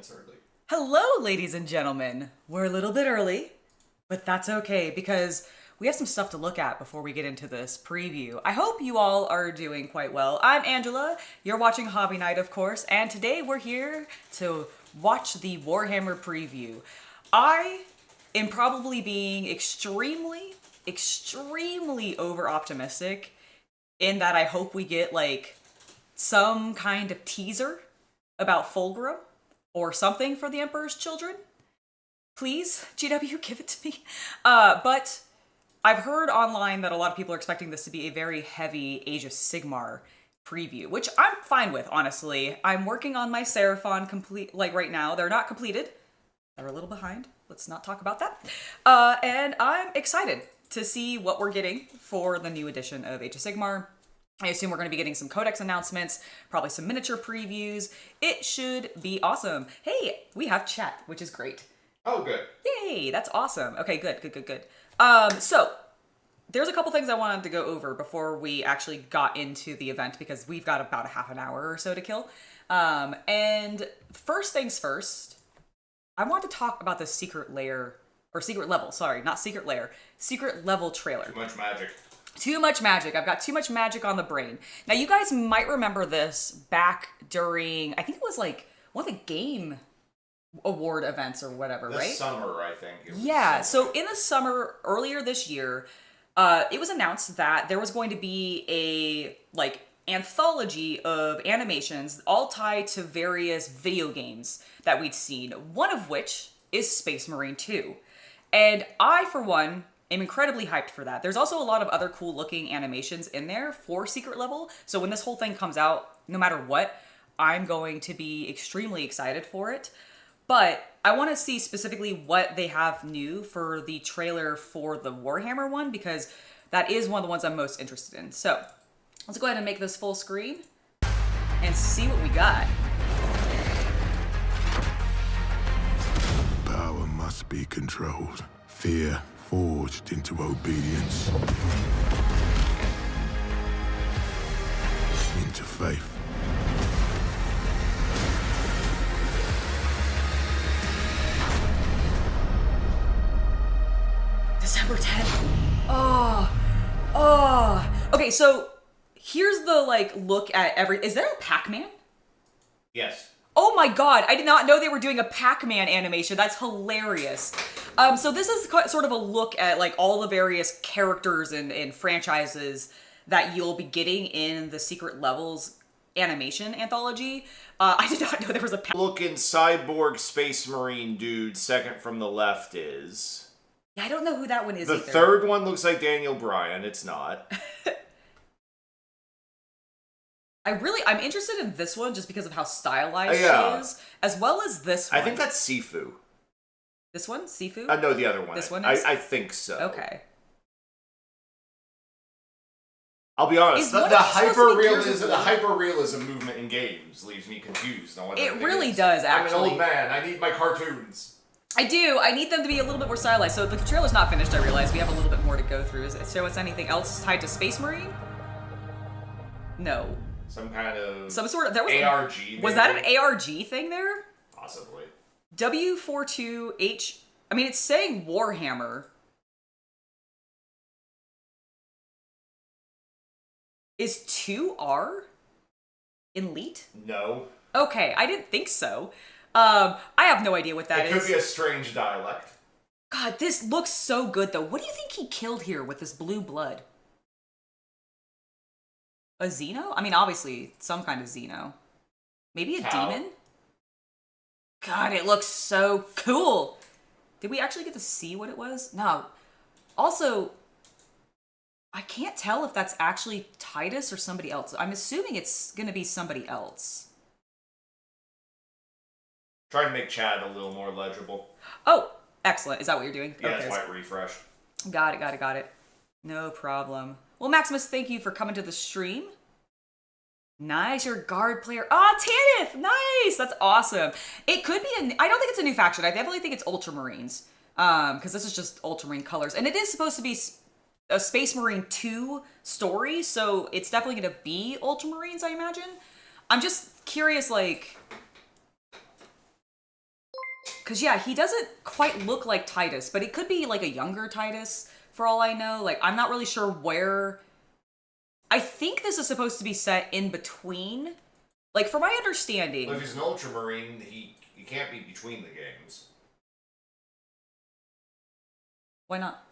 minutes early. Hello, ladies and gentlemen. We're a little bit early, but that's okay because we have some stuff to look at before we get into this preview. I hope you all are doing quite well. I'm Angela. You're watching Hobby Night, of course, and today we're here to watch the Warhammer preview. I am probably being extremely over-optimistic in that I hope we get, like, some kind of teaser about Fulgrim or something for the Emperor's Children. Please, GW, give it to me. But I've heard online that a lot of people are expecting this to be a very heavy Age of Sigmar preview, which I'm fine with, honestly. I'm working on my Seraphon complete, like right now. They're not completed. They're a little behind. Let's not talk about that. And I'm excited to see what we're getting for the new edition of Age of Sigmar. I assume we're going to be getting some codex announcements, probably some miniature previews. It should be awesome. Hey, we have chat, which is great. Oh, good. Yay, that's awesome. Okay, good. So there's a couple things I wanted to go over before we actually got into the event because we've got about a half an hour or so to kill. And first things first, I want to talk about the secret layer, or secret level, sorry, not secret layer, secret level trailer. Too much magic. Too much magic. I've got too much magic on the brain. Now, you guys might remember this back during, I think it was like one of the game award events or whatever, right? This summer, I think. Yeah, so in the summer, earlier this year, it was announced that there was going to be a, like, anthology of animations all tied to various video games that we'd seen, one of which is Space Marine 2. And I, for one, am incredibly hyped for that. There's also a lot of other cool looking animations in there for Secret Level. So when this whole thing comes out, no matter what, I'm going to be extremely excited for it. But I want to see specifically what they have new for the trailer for the Warhammer one, because that is one of the ones I'm most interested in. So let's go ahead and make this full screen and see what we got. Power must be controlled. Fear forged into obedience. Into faith. December 10th. Okay, so here's the, like, look at is there a Pac-Man? Yes. Oh my god, I did not know they were doing a Pac-Man animation. That's hilarious. So this is sort of a look at, like, all the various characters and franchises that you'll be getting in the Secret Levels animation anthology. I did not know there was a Looking cyborg space marine dude, second from the left is... I don't know who that one is The either. third one looks like Daniel Bryan. It's not. I'm interested in this one just because of how stylized she is, as well as this one. I think that's Sifu. This one? Sifu? No, the other one. This one is? I think so. Okay. I'll be honest, the the hyper-realism movement in games leaves me confused on what it really does, actually. I'm an old man. I need my cartoons. I do. I need them to be a little bit more stylized. So the trailer's not finished, I realize. We have a little bit more to go through. Does it show us anything else tied to Space Marine? No. Some kind of... Some sort of... There was ARG. Was that an ARG thing there? Possibly. W42H... I mean, it's saying Warhammer. Is 2R elite? No. Okay, I didn't think so. I have no idea what that is. It could be a strange dialect. God, this looks so good, though. What do you think he killed here with this blue blood? A Xeno? I mean, obviously, some kind of Xeno. Maybe a demon? God, it looks so cool. Did we actually get to see what it was? No. Also, I can't tell if that's actually Titus or somebody else. I'm assuming it's going to be somebody else. Try to make Chad a little more legible. Oh, excellent. Is that what you're doing? Yeah, okay. that's why it refreshed. Got it. No problem. Well, Maximus, thank you for coming to the stream. Nice, you're a guard player. Tanith! Nice! That's awesome. It could be I don't think it's a new faction. I definitely think it's Ultramarines. Because this is just Ultramarine colors. And it is supposed to be a Space Marine 2 story, so it's definitely going to be Ultramarines, I imagine. I'm just curious, like, Because, yeah, he doesn't quite look like Titus, but it could be, like, a younger Titus, for all I know. Like, I'm not really sure where... I think this is supposed to be set in between. Like, from my understanding... Well, if he's an Ultramarine, he can't be between the games. Why not?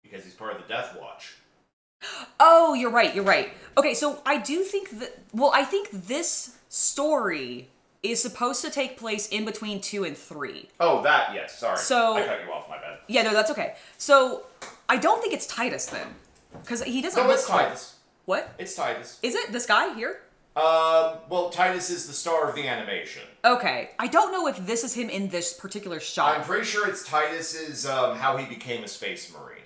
Because he's part of the Death Watch. Oh, you're right. Okay, so I do think that... Well, I think this story is supposed to take place in between 2 and 3. Oh, that, yes, sorry. So... I cut you off, my bad. Yeah, no, that's okay. So, I don't think it's Titus, then. Because he doesn't No, look it's Titus. What? It's Titus. Is it this guy here? Well, Titus is the star of the animation. Okay. I don't know if this is him in this particular shot. I'm pretty sure it's Titus's, how he became a Space Marine.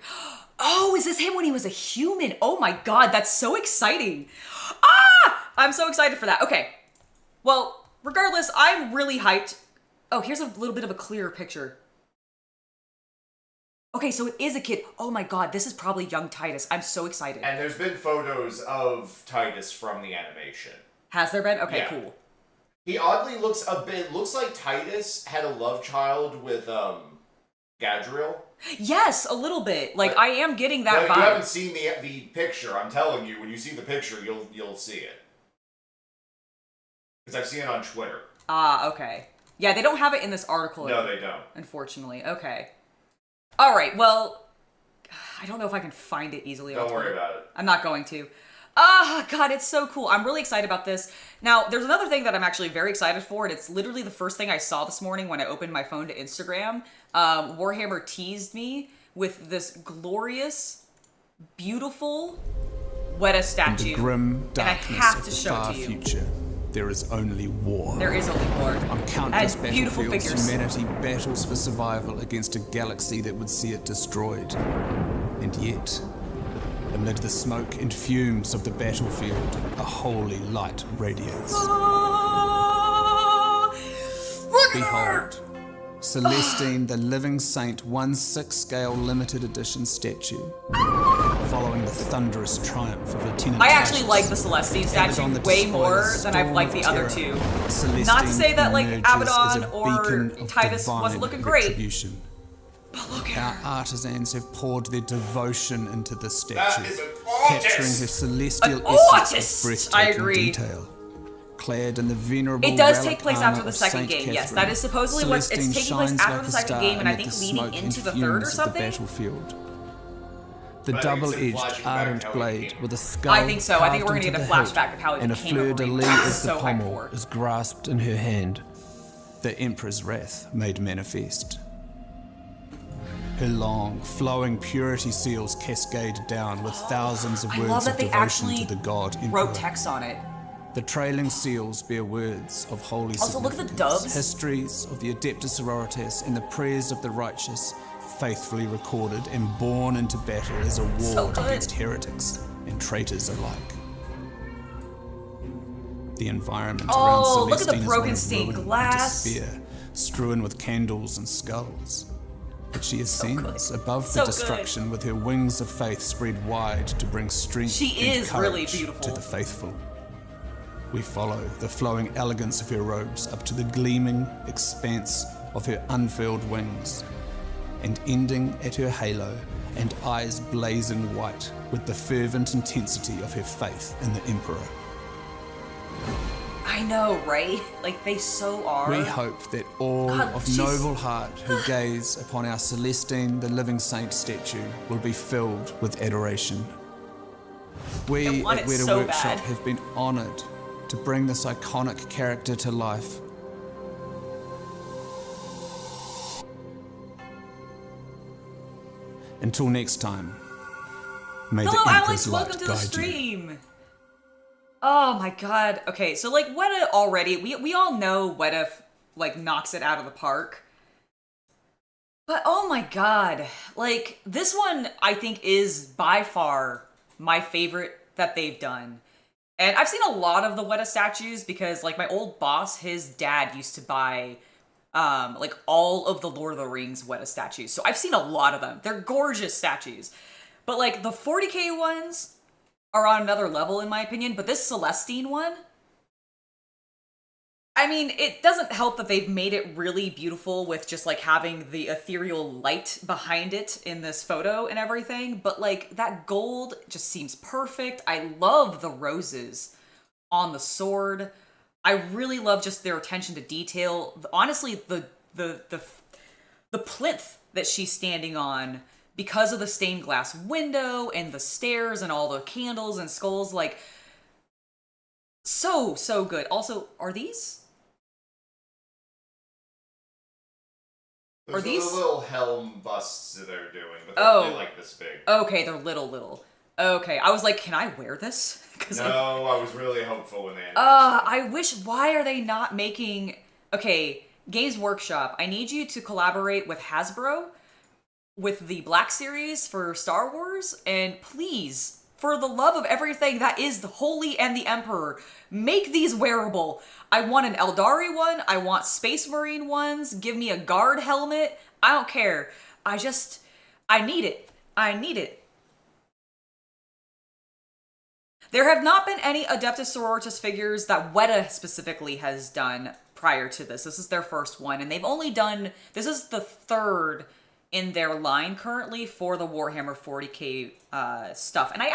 Oh, is this him when he was a human? Oh my god, that's so exciting. Ah! I'm so excited for that. Okay. Well, regardless, I'm really hyped. Oh, here's a little bit of a clearer picture. Okay, so it is a kid. Oh my god, this is probably young Titus. I'm so excited. And there's been photos of Titus from the animation. Has there been? Okay, Yeah. cool. He oddly looks looks like Titus had a love child with, Gadriel. Yes, a little bit. Like, I am getting that Now, if vibe. you haven't seen the picture, I'm telling you, when you see the picture, you'll see it. Because I've seen it on Twitter. Ah, okay. Yeah, they don't have it in this article. No, they don't. Unfortunately. Okay. Alright, well, I don't know if I can find it easily. Don't worry about it. I'm not going to. Ah, God, it's so cool. I'm really excited about this. Now, there's another thing that I'm actually very excited for, and it's literally the first thing I saw this morning when I opened my phone to Instagram. Warhammer teased me with this glorious, beautiful Weta statue. In the grim and I darkness have of to the show far it to you. future, there is only war. There is only war. On countless And beautiful battlefields, figures. humanity battles for survival against a galaxy that would see it destroyed. And yet, amid the smoke and fumes of the battlefield, a holy light radiates. Oh, look at her! Behold, Celestine, the Living Saint 1/6 scale limited edition statue. Following the thunderous triumph of Lieutenant I actually Titus, like the Celestine and statue on the way display more a than I've storm liked of the other terror, two. Celestine Not to say that, like, emerges as Abaddon a or beacon of Titus wasn't divine looking great. retribution. But look at Our her. artisans have poured their devotion into the That statue, is an capturing her artist! celestial An essence artist! of breathtaking I agree. detail. Clad in the venerable It does take relic place armor after the of second Saint game, yes. Catherine, That is supposedly what it's Celestine taking place shines after like the a second star game, and I amid think the leading smoke into and the third or fumes of something. The battlefield. The I think it's double-edged flashing back ardent how it blade came. with a skull I think so. I think we're carved gonna get a into the hilt flashback of how it and a became a fleur-de-lis ring. I'm as the so hyped pommel for it. is grasped in her hand. The Emperor's wrath made manifest. Her long, flowing purity seals cascade down with thousands of I words love that of they devotion actually to the god Emperor. wrote text on it. The trailing seals bear words of holy Also, look at the significance, doves. histories of the Adeptus Sororitas and the prayers of the righteous, faithfully recorded and born into battle as a So ward good. against heretics and traitors alike. The environment Oh, around look at the Celestine is broken one of stained ruin and glass. despair, strewn with candles and skulls. But she ascends above So the good. destruction with her wings of faith spread wide to bring strength She and is courage really beautiful. to the faithful. We follow the flowing elegance of her robes up to the gleaming expanse of her unfurled wings, and ending at her halo and eyes blazing white with the fervent intensity of her faith in the Emperor. I know, right? Like, they so are. We hope that all God, of she's- noble heart who gaze upon our Celestine, the Living Saint statue, will be filled with adoration. We I want at it Weta so Workshop bad. have been honoured to bring this iconic character to life. Until next time, may Hello, the Alex. Emperor's Welcome light to the guide you. stream. Oh my god. Okay, so like Weta already, we all know Weta like knocks it out of the park. But oh my god, like this one I think is by far my favorite that they've done. And I've seen a lot of the Weta statues because like my old boss, his dad used to buy like all of the Lord of the Rings Weta statues. So I've seen a lot of them. They're gorgeous statues. But like the 40k ones are on another level in my opinion, but this Celestine one, I mean, it doesn't help that they've made it really beautiful with just like having the ethereal light behind it in this photo and everything, but like that gold just seems perfect. I love the roses on the sword. I really love just their attention to detail. Honestly, the plinth that she's standing on, because of the stained glass window and the stairs and all the candles and skulls, like, so good. Also, are these? Those are these the little helm busts that they're doing, but they're like this big. Okay, they're little. Okay, I was like, can I wear this? No, I was really hopeful when they announced I wish, why are they not making... Okay, Games Workshop, I need you to collaborate with Hasbro with the Black Series for Star Wars, and please, for the love of everything that is the Holy and the Emperor, make these wearable. I want an Eldari one, I want Space Marine ones, give me a guard helmet, I don't care. I need it. I need it. There have not been any Adeptus Sororitas figures that Weta specifically has done prior to this. This is their first one, and they've only done... This is the third in their line currently for the Warhammer 40k stuff. And I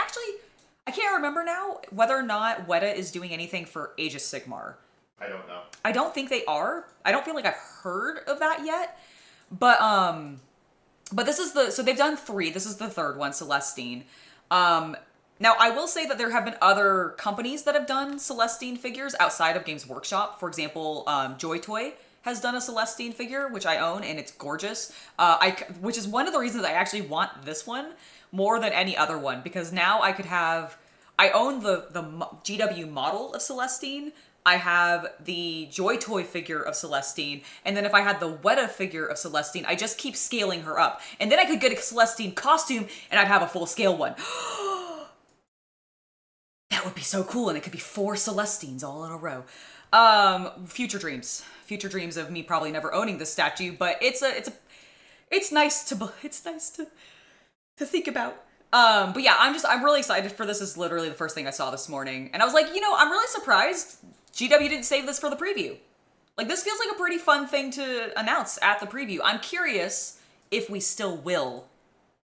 can't remember now whether or not Weta is doing anything for Age of Sigmar. I don't know. I don't think they are. I don't feel like I've heard of that yet. But this is so they've done 3. This is the third one, Celestine. Now, I will say that there have been other companies that have done Celestine figures outside of Games Workshop. For example, Joy Toy has done a Celestine figure, which I own, and it's gorgeous. Which is one of the reasons I actually want this one more than any other one, because now I could have... I own the GW model of Celestine. I have the Joy Toy figure of Celestine, and then if I had the Weta figure of Celestine, I just keep scaling her up. And then I could get a Celestine costume, and I'd have a full scale one. That would be so cool, and it could be 4 Celestines all in a row. Future dreams of me probably never owning this statue, but it's nice to think about. But yeah, I'm really excited for this. This is literally the first thing I saw this morning, and I was like, I'm really surprised GW didn't save this for the preview. Like, this feels like a pretty fun thing to announce at the preview. I'm curious if we still will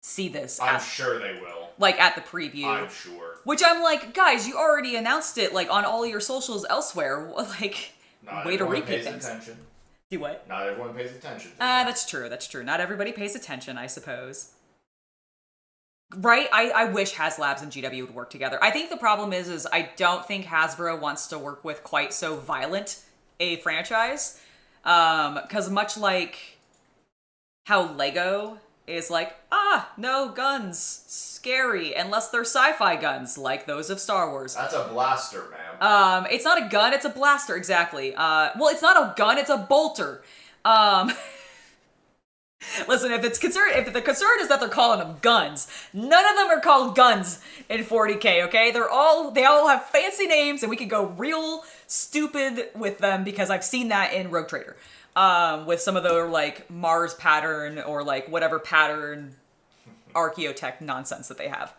see this. I'm sure they will. Like, at the preview. I'm sure. Which I'm like, guys, you already announced it, like, on all your socials elsewhere. Like, Not way to everyone repeat pays things. attention. Do what? Not everyone pays attention. That's true. Not everybody pays attention, I suppose. Right? I wish HasLabs and GW would work together. I think the problem is I don't think Hasbro wants to work with quite so violent a franchise. Because much like how Lego is like, no guns, scary, unless they're sci-fi guns, like those of Star Wars. That's a blaster, ma'am. It's not a gun, it's a blaster, exactly. Well, it's not a gun, it's a bolter. Listen, if the concern is that they're calling them guns, none of them are called guns in 40k, okay? They all have fancy names, and we can go real stupid with them, because I've seen that in Rogue Trader. With some of their, like, Mars pattern, or, like, whatever pattern archaeotech nonsense that they have.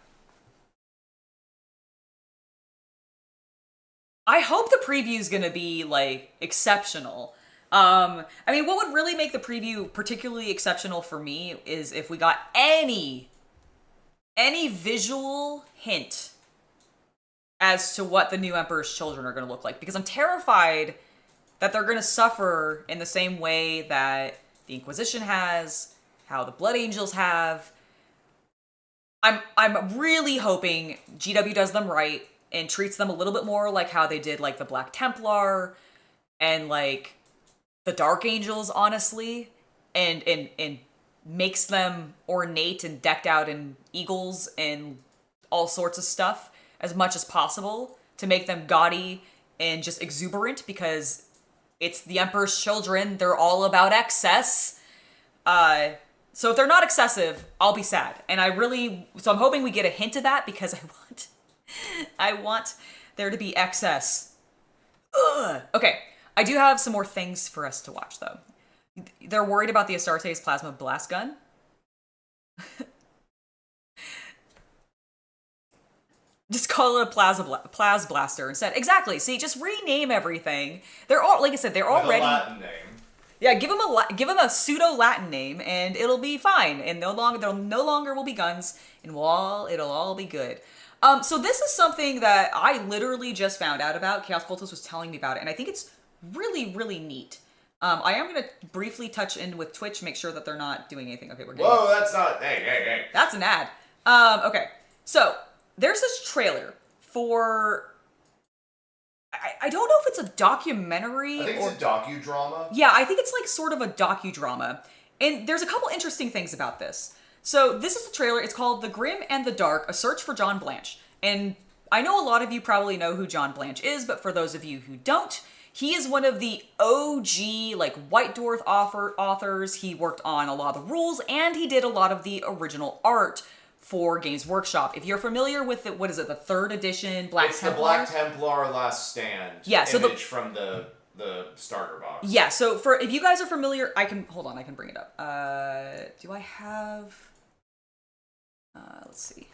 I hope the preview's gonna be, like, exceptional. I mean, what would really make the preview particularly exceptional for me is if we got any visual hint as to what the new Emperor's Children are going to look like. Because I'm terrified that they're going to suffer in the same way that the Inquisition has, how the Blood Angels have. I'm really hoping GW does them right and treats them a little bit more like how they did, like, the Black Templar and, like, the Dark Angels, honestly, and makes them ornate and decked out in eagles and all sorts of stuff as much as possible to make them gaudy and just exuberant, because it's the Emperor's Children. They're all about excess. So if they're not excessive, I'll be sad. And so I'm hoping we get a hint of that, because I want there to be excess. Ugh. Okay. I do have some more things for us to watch, though. They're worried about the Astartes Plasma Blast Gun. Just call it a Plas Blaster instead. Exactly. See, just rename everything. They're all, like I said, they're already. With a Latin name. Yeah, give them a pseudo Latin name, and it'll be fine. And there no longer will be guns, and it'll all be good. So this is something that I literally just found out about. Chaos Cultist was telling me about it, and I think it's really, really neat. I am going to briefly touch in with Twitch, make sure that they're not doing anything. Okay, we're good. Whoa, that's not... Hey. That's an ad. Okay, so there's this trailer for... I don't know if it's a documentary I think it's a docudrama. Yeah, I think it's like sort of a docudrama. And there's a couple interesting things about this. So this is the trailer. It's called The Grim and the Dark, A Search for John Blanche. And I know a lot of you probably know who John Blanche is, but for those of you who don't, he is one of the OG, like, White Dwarf authors. He worked on a lot of the rules, and he did a lot of the original art for Games Workshop. If you're familiar with the, what is it, the 3rd edition Black Templar? It's the Black Templar Last Stand image from the starter box. Yeah, so for if you guys are familiar, I can bring it up. Do I have... let's see.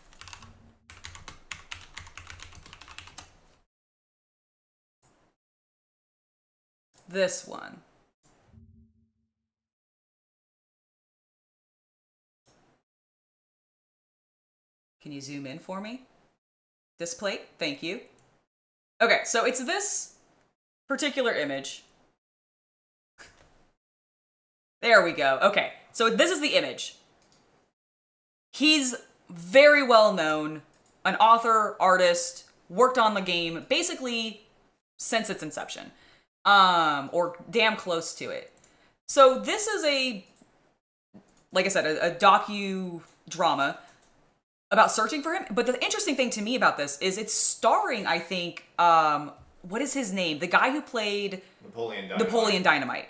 This one. Can you zoom in for me? This plate, thank you. Okay, so it's this particular image. There we go. Okay, so this is the image. He's very well known, an author, artist, worked on the game basically since its inception, or damn close to it. So this is like I said, a docudrama about searching for him. But the interesting thing to me about this is it's starring, I think, what is his name? The guy who played Napoleon Dynamite.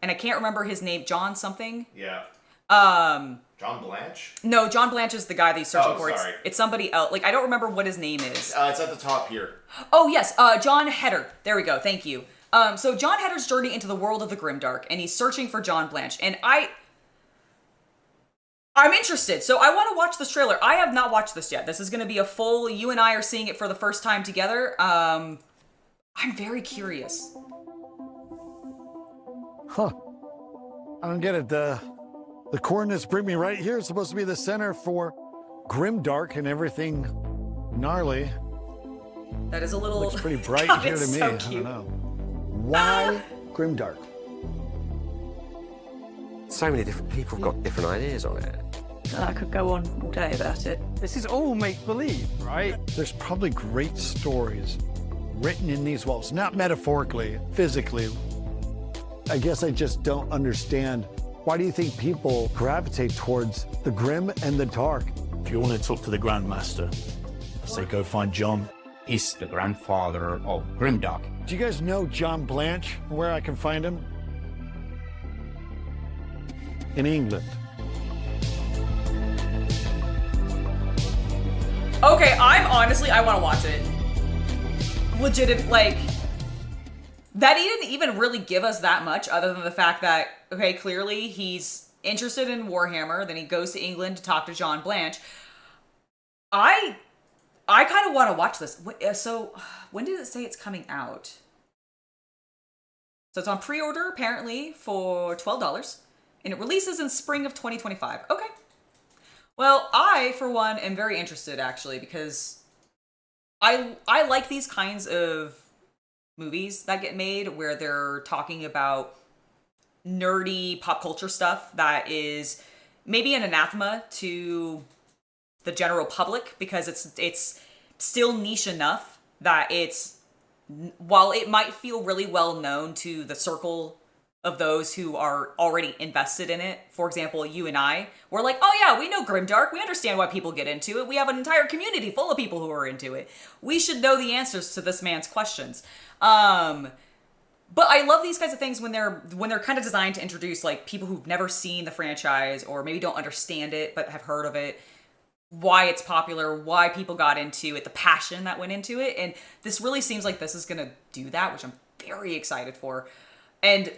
And I can't remember his name. John something? Yeah. John Blanche? No, John Blanche is the guy that he's searching for. Sorry. It's somebody else. Like, I don't remember what his name is. It's at the top here. Oh, yes. John Heder. There we go. Thank you. So John Heder's journey into the world of the Grimdark, and he's searching for John Blanche. And I'm interested. So I want to watch this trailer. I have not watched this yet. This is going to be a full, you and I are seeing it for the first time together. I'm very curious. Huh. I don't get it. The coordinates bring me right here. It's supposed to be the center for Grimdark and everything gnarly. That is a little... Looks pretty bright God, here to me. So I cute. don't know. Why Grimdark? So many different people have got different ideas on it. I could go on all day about it. This is all make-believe, right? There's probably great stories written in these walls, not metaphorically, physically. I guess I just don't understand. Why do you think people gravitate towards the grim and the dark? If you want to talk to the Grandmaster, I say go find John. He's the grandfather of Grimdark. Do you guys know John Blanche, where I can find him? In England. Okay, I want to watch it. Legit, like, that he didn't even really give us that much other than the fact that, okay, clearly he's interested in Warhammer, then he goes to England to talk to John Blanche. I kind of want to watch this. So, when did it say it's coming out? So it's on pre-order, apparently, for $12, and it releases in spring of 2025. Okay. Well, I, for one, am very interested, actually, because I like these kinds of movies that get made where they're talking about nerdy pop culture stuff that is maybe an anathema to the general public, because it's still niche enough that while it might feel really well known to the circle of those who are already invested in it. For example, you and I, we're like, oh yeah, we know Grimdark. We understand why people get into it. We have an entire community full of people who are into it. We should know the answers to this man's questions. But I love these kinds of things when they're kind of designed to introduce like people who've never seen the franchise or maybe don't understand it but have heard of it, why it's popular, why people got into it, the passion that went into it. And this really seems like this is going to do that, which I'm very excited for. And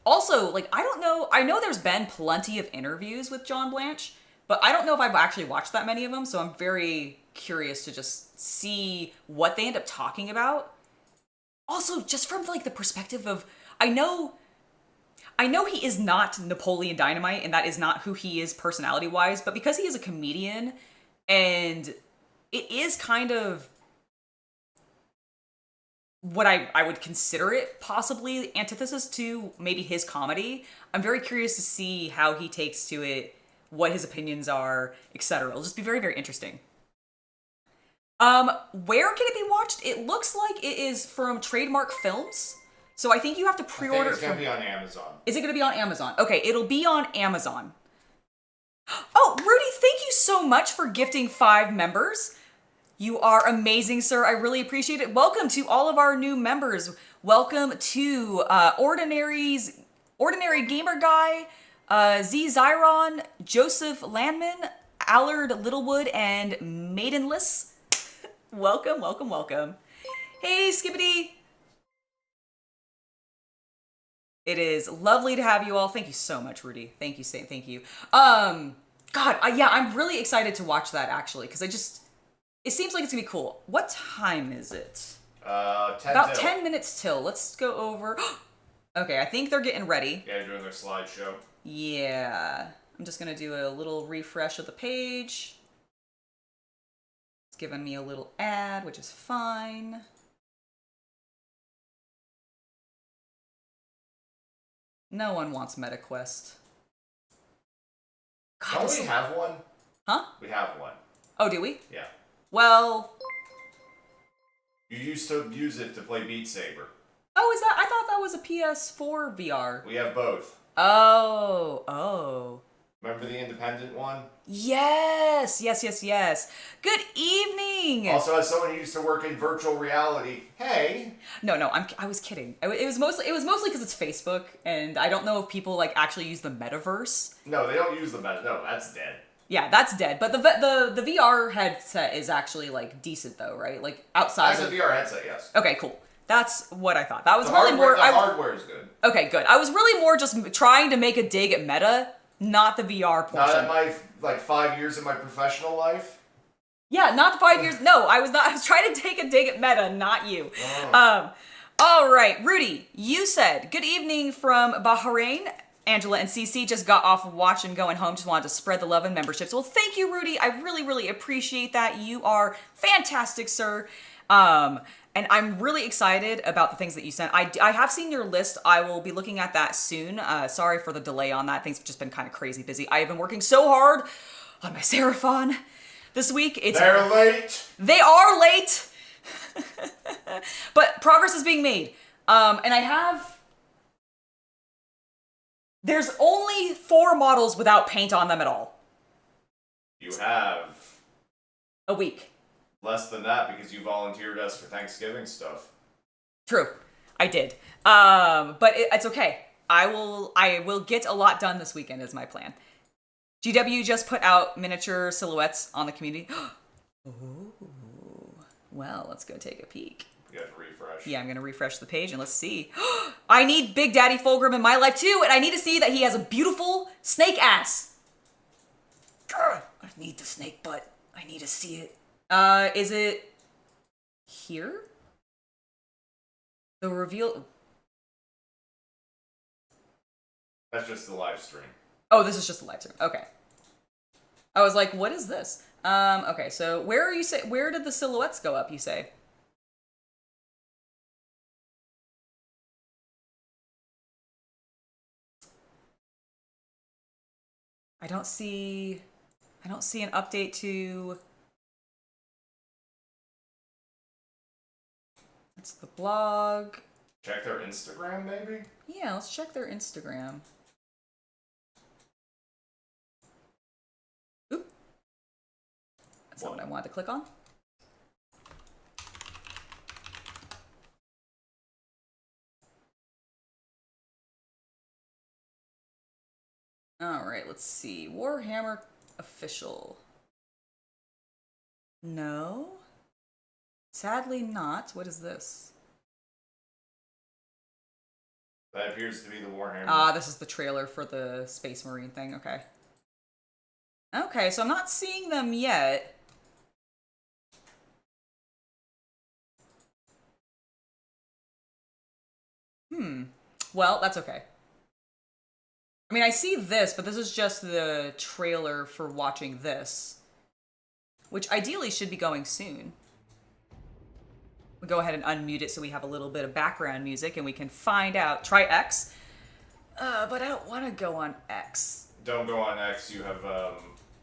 also, like, I don't know, I know there's been plenty of interviews with John Blanche, but I don't know if I've actually watched that many of them, so I'm very curious to just see what they end up talking about. Also, just from like the perspective of, I know he is not Napoleon Dynamite, and that is not who he is personality-wise, but because he is a comedian, and it is kind of what I would consider it possibly antithesis to maybe his comedy. I'm very curious to see how he takes to it, what his opinions are, etc. It'll just be very, very interesting. Where can it be watched? It looks like it is from Trademark Films. So I think you have to pre-order. It's going to be on Amazon. Is it going to be on Amazon? Okay, it'll be on Amazon. Oh, Rudy, thank you so much for gifting 5 members. You are amazing, sir. I really appreciate it. Welcome to all of our new members. Welcome to Ordinary Gamer Guy, Z Zyron, Joseph Landman, Allard Littlewood, and Maidenless. Welcome, welcome, welcome. Hey, Skippity. It is lovely to have you all. Thank you so much, Rudy. Thank you, thank you. God, I'm really excited to watch that, actually, because it seems like it's gonna be cool. What time is it? 10 About till. 10 minutes till. Let's go over. Okay, I think they're getting ready. Yeah, doing their slideshow. Yeah. I'm just gonna do a little refresh of the page. It's giving me a little ad, which is fine. No one wants MetaQuest. God, Don't we have one? Huh? We have one. Oh, do we? Yeah. Well... You used to use it to play Beat Saber. Oh, is that? I thought that was a PS4 VR. We have both. Oh. Remember the independent one? Yes. Good evening. Also, as someone who used to work in virtual reality, hey. No, I was kidding. It was mostly because it's Facebook, and I don't know if people like actually use the metaverse. No, they don't use the meta. No, that's dead. Yeah, that's dead. But the VR headset is actually like decent though, right? Like outside. That's a VR headset, yes. Okay, cool. That's what I thought. That was The really hardware, more. The hardware is good. Okay, good. I was really more just trying to make a dig at meta, not the VR portion. Not at my 5 years of my professional life. Yeah, not the 5 years. No, I was not. I was trying to take a dig at meta, not you. Oh. All right, Rudy. You said good evening from Bahrain. Angela and CC just got off of watch and going home. Just wanted to spread the love and memberships. Well, thank you, Rudy. I really, really appreciate that. You are fantastic, sir. And I'm really excited about the things that you sent. I have seen your list. I will be looking at that soon. Sorry for the delay on that. Things have just been kind of crazy busy. I have been working so hard on my Seraphon this week. They're late. They are late. But progress is being made. And I have... There's only 4 models without paint on them at all. You have... A week. Less than that because you volunteered us for Thanksgiving stuff. True. I did. But it's okay. I will get a lot done this weekend is my plan. GW just put out miniature silhouettes on the community. Ooh. Well, let's go take a peek. You have to refresh. Yeah, I'm going to refresh the page and let's see. I need Big Daddy Fulgrim in my life too, and I need to see that he has a beautiful snake ass. Grr, I need the snake butt. I need to see it. Is it here? The reveal... That's just the live stream. Oh, this is just a live stream. Okay. I was like, what is this? Okay, so where did the silhouettes go up, you say? I don't see an update to... It's the blog. Check their Instagram, maybe? Yeah, let's check their Instagram. Oop. That's not what I wanted to click on. Alright, let's see. Warhammer official. No? Sadly not. What is this? That appears to be the Warhammer. Ah, this is the trailer for the Space Marine thing. Okay. Okay, so I'm not seeing them yet. Well, that's okay. I mean, I see this, but this is just the trailer for watching this, which ideally should be going soon. We'll go ahead and unmute it so we have a little bit of background music and we can find out. Try X. But I don't want to go on X. Don't go on X. You have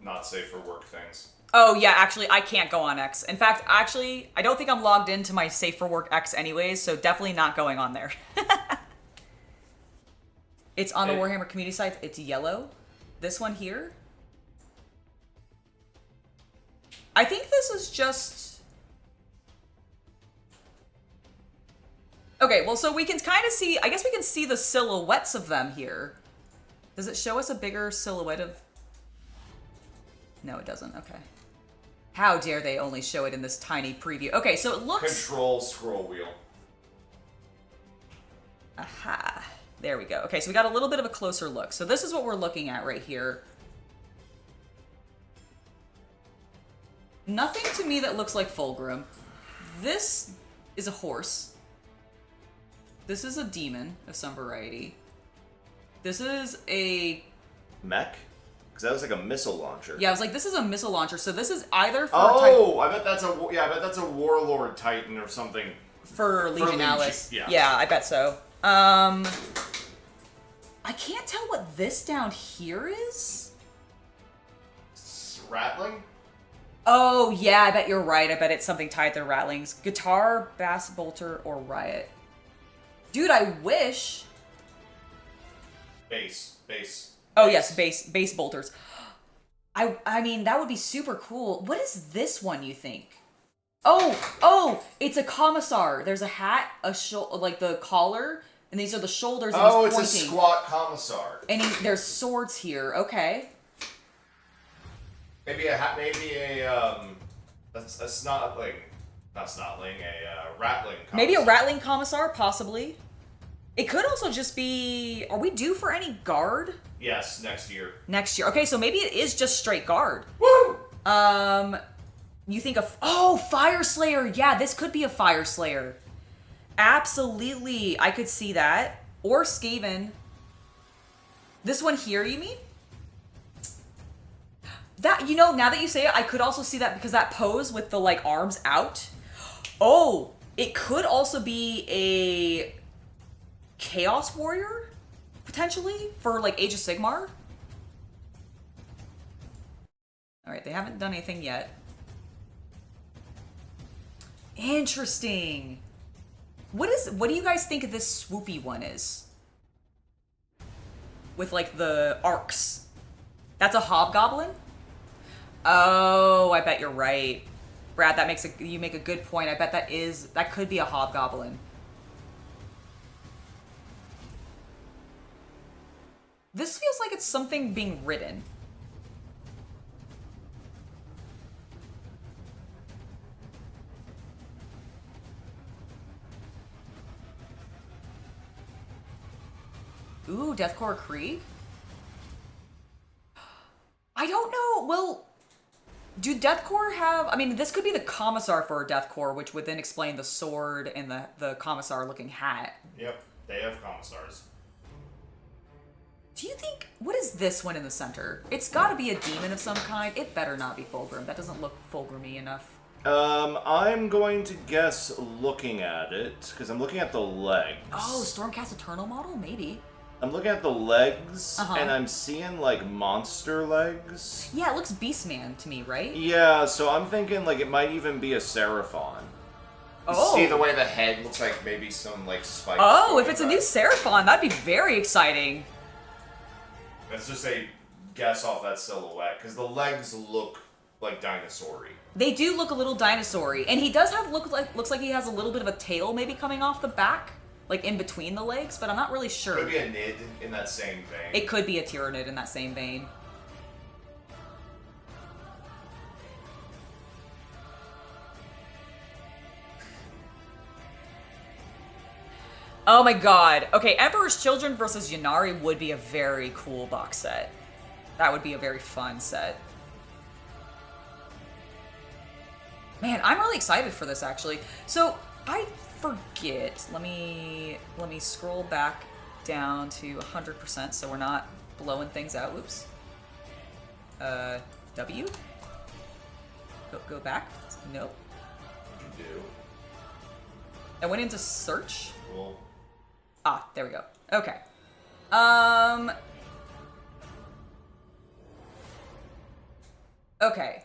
not safe for work things. Oh, yeah, actually, I can't go on X. In fact, actually, I don't think I'm logged into my Safe for Work X anyways, so definitely not going on there. It's on the Warhammer community site. It's yellow. This one here. I think this is just... Okay, well, so we can kind of see... I guess we can see the silhouettes of them here. Does it show us a bigger silhouette of... No, it doesn't. Okay. How dare they only show it in this tiny preview? Okay, so it looks... Control scroll wheel. Aha. There we go. Okay, so we got a little bit of a closer look. So this is what we're looking at right here. Nothing to me that looks like Fulgrim. This is a horse. This is a demon of some variety. This is a... Mech? Because that was like a missile launcher. Yeah, I was like, this is a missile launcher. So this is either for... Oh, I bet that's a warlord titan or something. For Legionalis. Yeah. Yeah, I bet so. I can't tell what this down here is. Rattling? Oh, yeah, I bet you're right. I bet it's something tied to rattlings. Guitar, bass bolter, or riot. Dude, I wish... Bass. Oh, yes, bass bolters. I mean, that would be super cool. What is this one, you think? Oh, it's a commissar. There's a hat, like the collar, and these are the shoulders, and he's pointing. It's a squat commissar. And there's swords here. Okay. Maybe a hat, a snotling, not snotling, a rattling commissar. Maybe a rattling commissar, possibly. It could also just be... Are we due for any guard? Yes, next year. Next year. Okay, so maybe it is just straight guard. Woo! You think of... Oh, Fire Slayer! Yeah, this could be a Fire Slayer. Absolutely. I could see that. Or Skaven. This one here, you mean? That, now that you say it, I could also see that because that pose with the, like, arms out. Oh, it could also be a Chaos Warrior, potentially, for, like, Age of Sigmar. Alright, they haven't done anything yet. Interesting. What do you guys think this swoopy one is? With, like, the arcs. That's a hobgoblin? Oh, I bet you're right. Brad, you make a good point. I bet that could be a hobgoblin. This feels like it's something being ridden. Ooh, Deathcore Krieg? I don't know. Well, do Deathcore have... I mean, this could be the Commissar for Deathcore, which would then explain the sword and the Commissar-looking hat. Yep, they have Commissars. Do you think... What is this one in the center? It's got to be a demon of some kind. It better not be Fulgrim. That doesn't look Fulgrim-y enough. I'm going to guess looking at it, because I'm looking at the legs. Oh, Stormcast Eternal model? Maybe. I'm looking at the legs, and I'm seeing, like, monster legs. Yeah, it looks Beastman to me, right? Yeah, so I'm thinking, like, it might even be a Seraphon. Oh. See the way the head looks like maybe some, like, spikes. Oh, if it's a new Seraphon, that'd be very exciting. Let's just say guess off that silhouette, because the legs look like dinosaur-y. They do look a little dinosaur-y, and he does have looks like he has a little bit of a tail maybe coming off the back. Like, in between the legs, but I'm not really sure. Could be a Nid in that same vein. It could be a Tyrannid in that same vein. Oh my god. Okay, Emperor's Children versus Ynnari would be a very cool box set. That would be a very fun set. Man, I'm really excited for this, actually. So, I forget, let me scroll back down to 100% so we're not blowing things out. Whoops. W? Go back? Nope. You do. I went into search. Cool. Ah, there we go. Okay. Okay.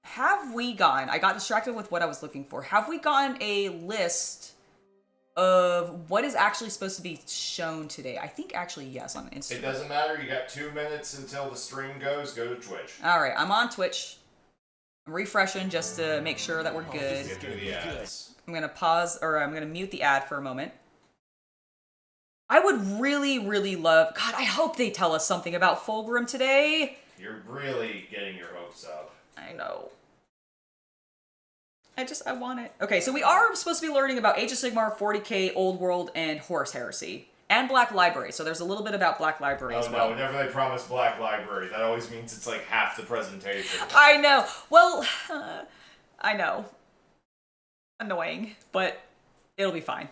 Have we gotten, I got distracted with what I was looking for. Have we gotten a list of what is actually supposed to be shown today? I think actually yes on Instagram. It doesn't matter. You got 2 minutes until the stream goes. Go to Twitch. All right, I'm on Twitch. I'm refreshing just to make sure that we're good. Get through the ads. I'm gonna pause, or I'm gonna mute the ad for a moment. I would really, really love, God, I hope they tell us something about Fulgrim today. You're really getting your hopes up. I know. I want it. Okay, so we are supposed to be learning about Age of Sigmar, 40k, Old World, and Horus Heresy. And Black Library, so there's a little bit about Black Library as well. Oh no, whenever they promise Black Library, that always means it's like half the presentation. I know. Well, I know. Annoying, but it'll be fine.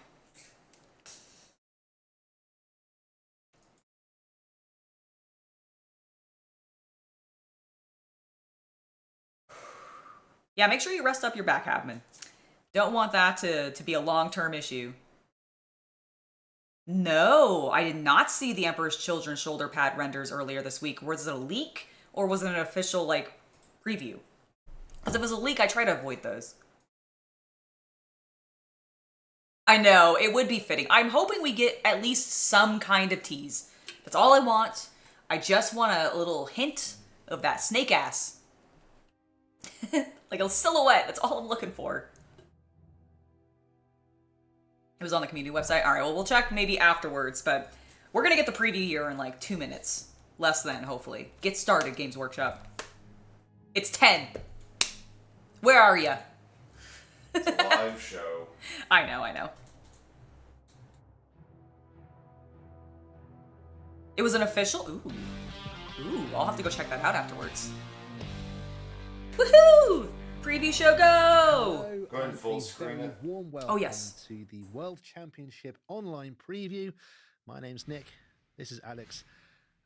Yeah, make sure you rest up your back, Havman. Don't want that to be a long-term issue. No, I did not see the Emperor's Children shoulder pad renders earlier this week. Was it a leak, or was it an official, like, preview? Because if it was a leak, I try to avoid those. I know, it would be fitting. I'm hoping we get at least some kind of tease. That's all I want. I just want a little hint of that snake ass. Like a silhouette, that's all I'm looking for. It was on the community website. All right, well, we'll check maybe afterwards, but we're going to get the preview here in like 2 minutes. Less than, hopefully. Get started, Games Workshop. It's 10. Where are ya? It's a live show. I know. It was an official... Ooh, I'll have to go check that out afterwards. Woohoo! Preview show go! Go ahead and full screen it. Warm welcome Oh, yes. to the World Championship online preview. My name's Nick. This is Alex.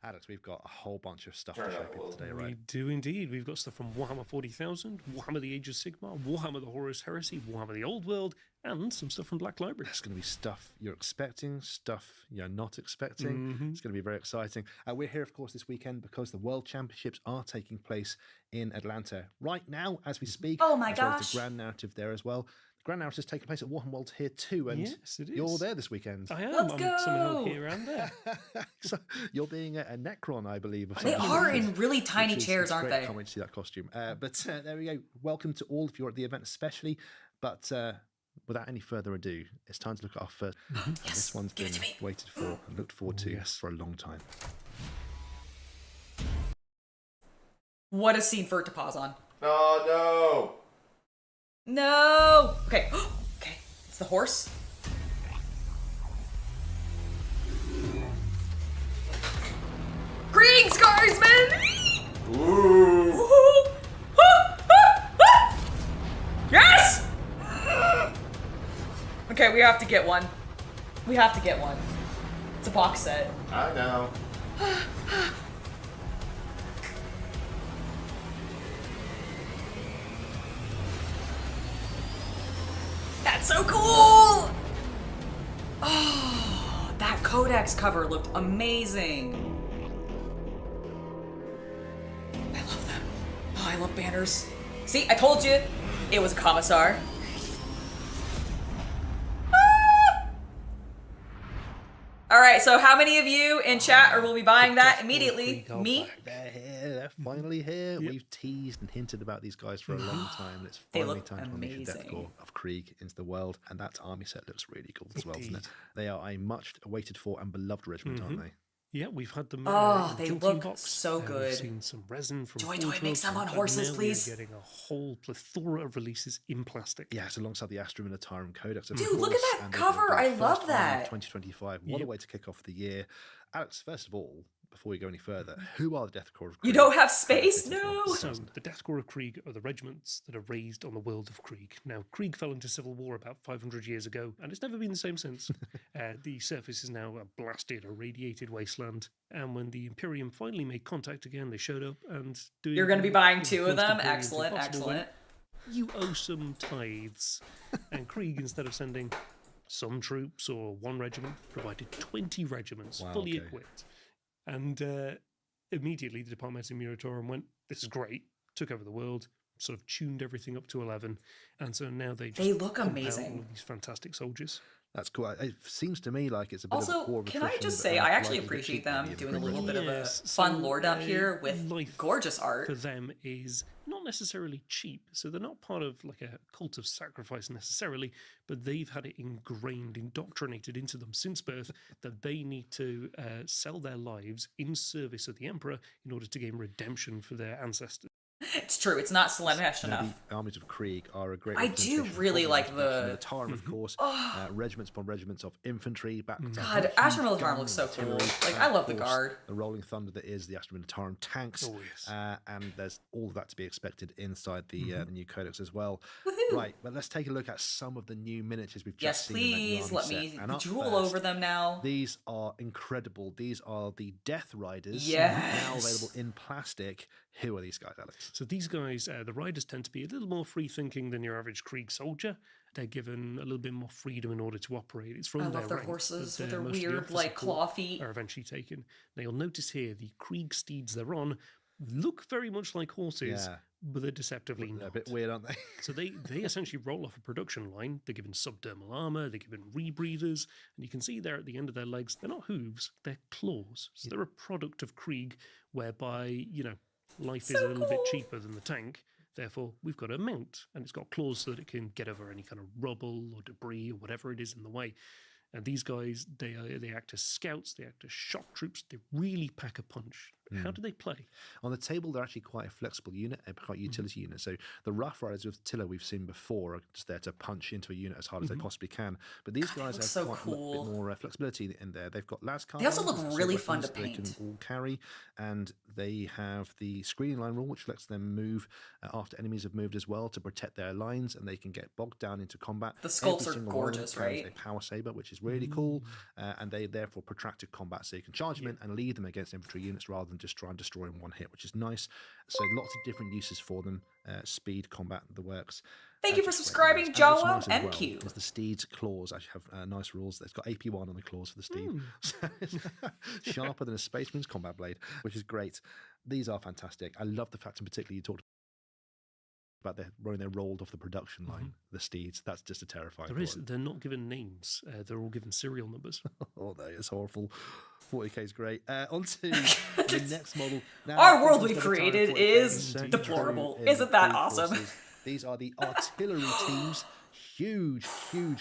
Alex, we've got a whole bunch of stuff to show people today, right? We do indeed. We've got stuff from Warhammer 40,000, Warhammer the Age of Sigmar, Warhammer the Horus Heresy, Warhammer the Old World, and some stuff from Black Library. It's going to be stuff you're expecting, stuff you're not expecting. It's going to be very exciting. We're here, of course, this weekend because the World Championships are taking place in Atlanta right now as we speak. Oh my as well as gosh. the Grand Narrative there as well. The Grand Narrative is taking place at Warhammer World here too, and yes, it is. you're there this weekend. I am. Let's I'm go! somehow here and there. So you're being a Necron, I believe. They are in really tiny chairs, aren't they? Can't wait to see that costume. But there we go. Welcome to all of you at the event, especially. But without any further ado, it's time to look at our first. Yes, this one's give been it to me. waited for and looked forward to for a long time. What a scene for it to pause on. Oh No! Okay. Okay. It's the horse. Greetings, guardsmen! no! Ooh! Yes! Okay, we have to get one. We have to get one. It's a box set. I know. That's so cool! Oh, that Codex cover looked amazing. I love them. Oh, I love banners. See, I told you it was a commissar. Ah! All right, so how many of you in chat will be buying that immediately? Me? They're here. They're finally here. We've teased and hinted about these guys for a long time. It's They finally look time to unleash the depth amazing. core of Krieg into the world, and that army set looks really cool as well, doesn't it? They are a much awaited for and beloved regiment, aren't they? Yeah, we've had them. Oh, in they Guilty look box. so good. We've seen some resin from Joy, Fulgrim, make some on and horses, now please. We're getting a whole plethora of releases in plastic. Yeah, it's alongside the Astra Militarum Codex. Of Dude, course, look at that and they've cover. got I first love Army that. 2025. What a way to kick off the year. Alex, first of all, before we go any further, who are the Death Corps of Krieg? You don't have space? No! So, the Death Corps of Krieg are the regiments that are raised on the world of Krieg. Now, Krieg fell into civil war about 500 years ago, and it's never been the same since. The surface is now a blasted, irradiated wasteland. And when the Imperium finally made contact again, they showed up and doing. You're going to be buying two of the most them? Imperium Excellent, thing possible. excellent. You owe some tithes. And Krieg, instead of sending some troops or one regiment, provided 20 regiments, fully equipped. And immediately the Departmentum Militarum went, this is great, took over the world, sort of tuned everything up to 11. And so now they look pump out amazing. all of these fantastic soldiers. That's cool. It seems to me like it's a bit Also, of a war of can I attrition, just but say, I actually likely to appreciate keep them many of the doing a Krieg little bit of a Yes, fun so, lore dump here with life gorgeous art. For them is not necessarily cheap. So they're not part of like a cult of sacrifice necessarily, but they've had it ingrained, indoctrinated into them since birth that they need to sell their lives in service of the Emperor in order to gain redemption for their ancestors. It's true. It's not Slaanesh enough. The armies of Krieg are a great. I do really like the Militarum, of course. Regiments upon regiments of infantry. God, Astra Militarum looks so cool. Like, I love the guard. The rolling thunder that is the Astra Militarum tanks. Oh, yes. And there's all of that to be expected inside the new codex as well. Woohoo. Right, but let's take a look at some of the new miniatures we've Yes, just seen. please. Let me and drool over them now. These are incredible. These are the Death Riders. Yes. Now available in plastic. Who are these guys, Alex? So these guys, the riders tend to be a little more free-thinking than your average Krieg soldier. They're given a little bit more freedom in order to operate. It's from I their love their rank, horses but with their most of the weird, officer like, corps claw feet. are eventually taken. Now you'll notice here the Krieg steeds they're on look very much like horses, but they're deceptively not. They're a bit weird, aren't they? So they essentially roll off a production line. They're given subdermal armor, they're given rebreathers, and you can see there at the end of their legs, they're not hooves, they're claws. So they're a product of Krieg, whereby, life is a little bit cheaper than the tank. Therefore, we've got a mount, and it's got claws so that it can get over any kind of rubble or debris or whatever it is in the way. And these guys, they act as scouts, they act as shock troops, they really pack a punch. How do they play? On the table, they're actually quite a flexible unit, quite a utility unit. So the Rough Riders with Tiller we've seen before are just there to punch into a unit as hard as they possibly can. But these guys have so quite cool. a bit more flexibility in there. They've got las They also carbines, look so really fun weapons to they paint. can all carry, and they have the screening line rule, which lets them move after enemies have moved as well to protect their lines, and they can get bogged down into combat. The sculpts Every are single one of them gorgeous, carries right? A power saber, which is really cool, and they therefore protracted combat, so you can charge them in and lead them against infantry units rather than just try and destroy in one hit, which is nice. So lots of different uses for them. Speed, combat, the works. Thank you for Just subscribing, great. And what's Jawa nice as well MQ. is the steed's claws actually have nice rules. It's got AP1 on the claws for the steed. So it's sharper than a Space Marines combat blade, which is great. These are fantastic. I love the fact in particular you talked about when they're rolled off the production line, the steeds. That's just a terrifying thought. They're not given names. They're all given serial numbers. Oh, that is awful. 40k is great. On to the next model. Now, Our world this we've is the time created 40K is certainly deplorable. true in Isn't that Krieg awesome? forces. These are the artillery teams. Huge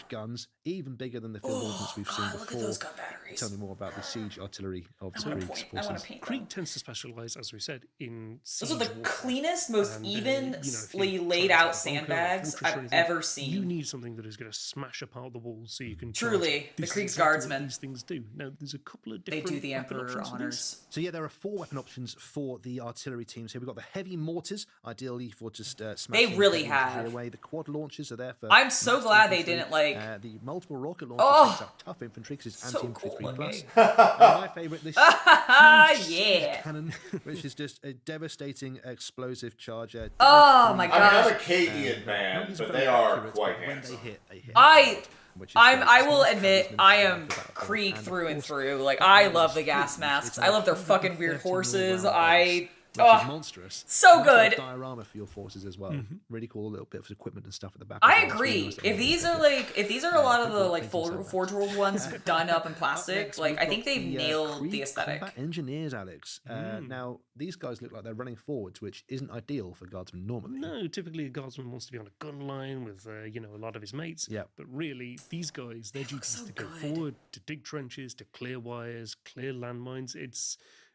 guns, even bigger than the field ordnance we've seen before. Look at those gun batteries. Tell me more about the siege artillery of the I want Krieg's to paint forces. Krieg tends to specialize, as we said, in Those are the siege warfare. cleanest, most And, evenly if you're laid trying to out take a bunker or a sandbags fortress or I've anything, ever seen. You need something that is going to smash apart the walls so you can charge. Truly, the This is Krieg's exactly what guardsmen. These things do. Now, there's a couple of They different do the weapon Emperor options for honors. So yeah, there are 4 weapon options for the artillery teams here. We've got the heavy mortars, ideally for just smashing really heavy infantry have. away. The quad launchers are there for. I'm so mass glad they infantry. didn't, like- the multiple rocket launchers Oh! takes out tough infantry because it's So anti-infantry cool 3+. looking. And my favourite, this huge Yeah. cannon, which is just a devastating explosive charger. Oh my I mean, I'm a gosh. Cadian man, Not as but very they are accurate, quite but when handsome. they hit. Which is I great. will Small admit, cannons I meant am to battle. Krieg And of through and course, through. Like, I love the it's gas huge. masks. It's I love their fucking 130 weird horses. mil round base, which is Oh, monstrous. so Nice little good. diorama for your forces as well. Really cool little bit of equipment and stuff at the back. I as well. It's really agree. nice to If have these a are look like, if these are a lot of the people like painting so much. Forge World ones done up in Up plastic, next, like we've I think got they've the, nailed Krieg the aesthetic. Combat engineers, Alex. Now these guys look like they're running forwards, which isn't ideal for guardsmen normally. No, typically a guardsman wants to be on a gun line with, a lot of his mates. Yeah. But really, these guys, their duty is so to go good. forward, to dig trenches, to clear wires, clear landmines.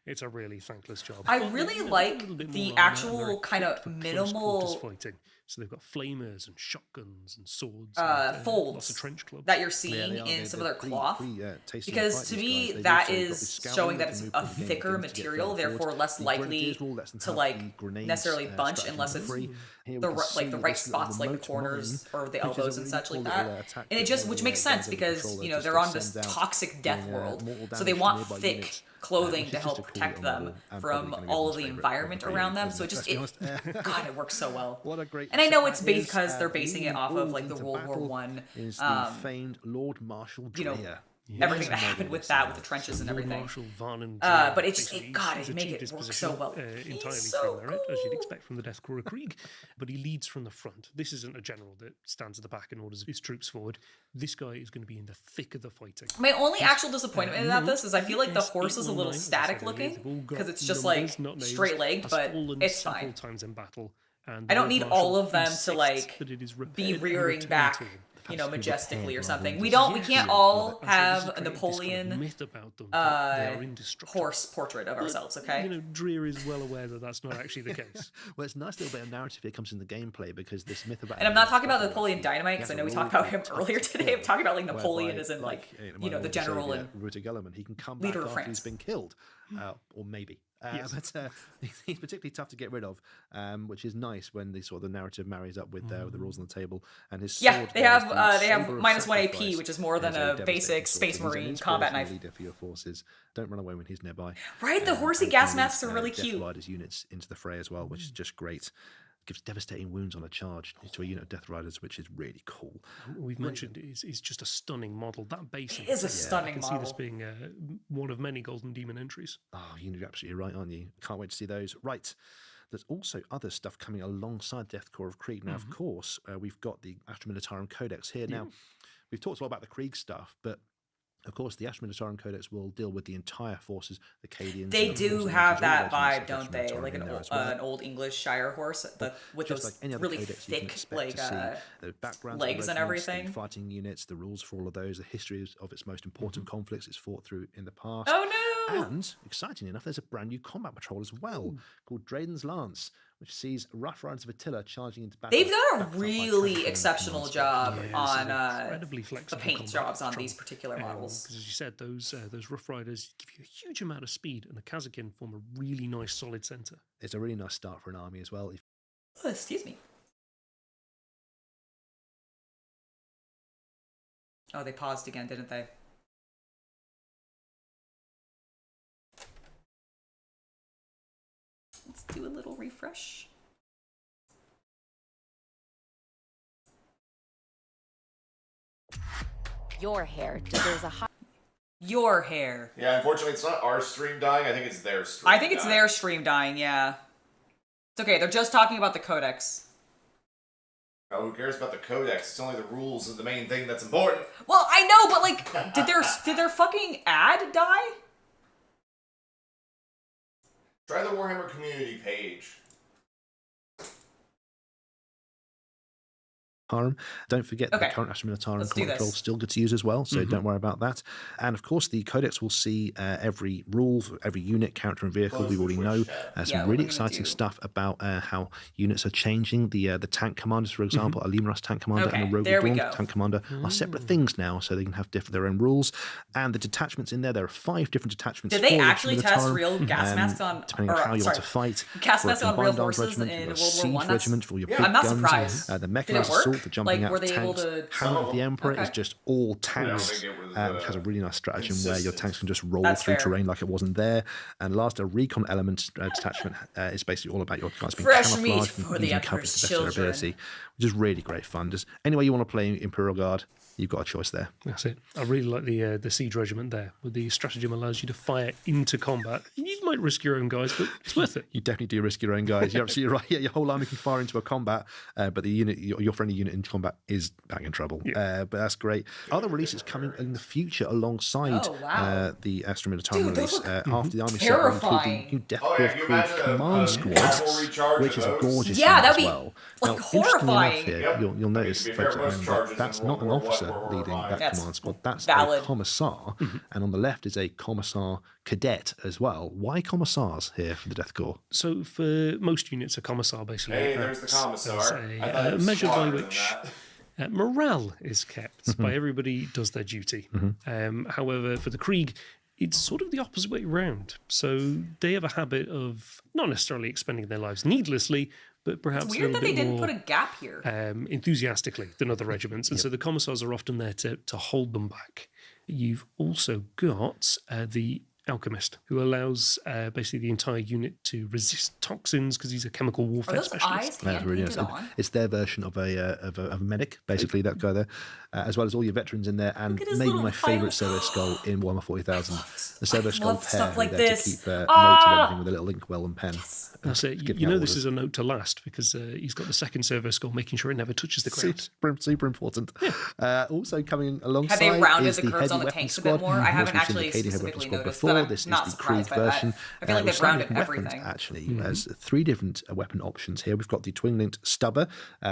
It's a really thankless job. I But, really a little like bit the more armour, and actual they're kind of equipped for close quarters minimal fighting. So they've got flamers and shotguns and swords, folds lots of trench clubs that you're seeing in some of their cloth. Because to me, that is showing that it's a thicker material, therefore less likely to like necessarily bunch unless it's the right spots, like the corners or the elbows and such like that. And it just, which makes sense because they're on this toxic death world, so they want thick clothing to help protect them from all of the environment around them. So God, it works so well. What a great! And I know it's because they're basing it off of like the World War One. Is the famed Lord Marshal Dreyer. Everything that happened with that, with the trenches and everything. But it make it work so well. Entirely so from there, as you'd expect from the Deathcore of Krieg. But he leads from the front. This isn't a general that stands at the back and orders his troops forward. This guy is going to be in the thick of the fighting. My only actual disappointment about this is I feel like the horse is a little static looking because it's just like straight legged, but it's fine. Times in battle, and I don't need all of them to like be rearing back, majestically or something. We can't all have a Napoleon horse portrait of ourselves, okay? Dreer is well aware that that's not actually the case. Well, it's a nice little bit of narrative that comes in the gameplay because this myth about... And I'm not talking about Napoleon Dynamite because I know we talked about him earlier today. I'm talking about like Napoleon as in like, the general and he can come back leader of after France. He's been killed, or maybe. But he's particularly tough to get rid of, which is nice when the narrative marries up with the rules on the table. And his sword they have -1 AP, which is more than a basic Space Marine combat knife. Leader for your forces. Don't run away when he's nearby. Right, the horsey gas masks are really cute. Death Riders units into the fray as well, which is just great. Gives devastating wounds on a charge to a unit of Death Riders, which is really cool. We've mentioned is just a stunning model. That base is a stunning model. I can see this being one of many Golden Demon entries. Oh, you're absolutely right, aren't you? Can't wait to see those. Right. There's also other stuff coming alongside Deathcore of Krieg. Now, of course, we've got the Astra Militarum Codex here. Now, we've talked a lot about the Krieg stuff, but of course, the Astra Militarum Codex will deal with the entire forces, the Cadians. They do have that vibe, don't they? Like an old English Shire horse with just those like any other really codex you can thick expect to see the backgrounds, legs and regiments, everything. the fighting units, the rules for all of those, the history of its most important conflicts it's fought through in the past. Oh no! And exciting enough, there's a brand new combat patrol as well called Drayden's Lance, which sees Rough Riders of Attila charging into battle. They've done a really exceptional job on incredibly the flexible paint jobs on these particular models. Because as you said, those Rough Riders give you a huge amount of speed, and the Kazakin form a really nice solid centre. It's a really nice start for an army as well. Oh, excuse me. Oh, they paused again, didn't they? Let's do a little refresh. Your hair deserves a hot. Your hair. Yeah, unfortunately, it's not our stream dying. I think it's their stream. I think it's their stream dying. Yeah. It's okay. They're just talking about the codex. Oh, who cares about the codex? It's only the rules are the main thing that's important. Well, I know, but like, did their fucking ad die? Try the Warhammer community page. Don't forget the current Astra Militarum control still good to use as well, so don't worry about that. And of course, the Codex will see every rule for every unit, character, and vehicle. We already know some really exciting stuff about how units are changing. The tank commanders, for example, a Limeras tank commander and a Rogue Dawn tank commander are separate things now, so they can have their own rules. And the detachments in there are 5 different detachments. Did they actually test real gas masks on? Depending on how you want to fight. Gas masks on real horses in World War I. Regiment for your big I'm not guns. surprised. The mechanized assault for jumping like, out of tanks. Hammer of the Emperor is just all tanks, which has a really nice stratagem where your tanks can just roll through terrain like it wasn't there. And last, a recon element detachment is basically all about your guys being camouflaged and using cover to the best of their ability, which is really great fun. Just any way you want to play Imperial Guard, you've got a choice there. That's it. I really like the siege regiment there, where the stratagem allows you to fire into combat. You might risk your own guys, but it's worth it. You definitely do risk your own guys. You're absolutely right. Yeah, your whole army can fire into a combat, but the unit, your friendly unit in combat, is back in trouble. But that's great. Other releases coming in the future alongside the Astra Militarum release after the army set will include the new Deathcore Krieg Command Squad, which is a gorgeous unit as well. Like, now, interestingly enough here, you'll notice, folks at home, that that's not an officer officer leading that That's command squad. That's valid. a commissar, and on the left is a commissar cadet as well. Why commissars here for the Death Corps? So for most units, a commissar basically Hey, there's the commissar. a measure by which morale is kept by everybody who does their duty. However, for the Krieg, it's sort of the opposite way around. So they have a habit of not necessarily expending their lives needlessly, but perhaps It's weird a that little they bit didn't more put a gap here. enthusiastically than other regiments. And so the commissars are often there to hold them back. You've also got the alchemist, who allows basically the entire unit to resist toxins because he's a chemical warfare Are those specialist. eyes That's really nice. on? It's their version of a medic, basically, that guy there, as well as all your veterans in there, and at his maybe little my favourite file. service skull in Warhammer 40,000. The service skull love pair stuff like there this. to keep notes of everything with a little inkwell and pen. That's it. Giving You know out this orders. is a note to last because he's got the second servo skull, making sure it never touches the ground. Super important. Also coming alongside Have they rounded is the the curves heavy on the weapon tanks a squad. bit more? I Of course, haven't we've seen actually the Cadian heavy weapon specifically squad noticed, before. but I'm This not is the Krieg surprised by that. version. I feel like We're they've starting rounded with weapons, everything. actually. There's 3 different weapon options here. We've got the twin-linked stubber.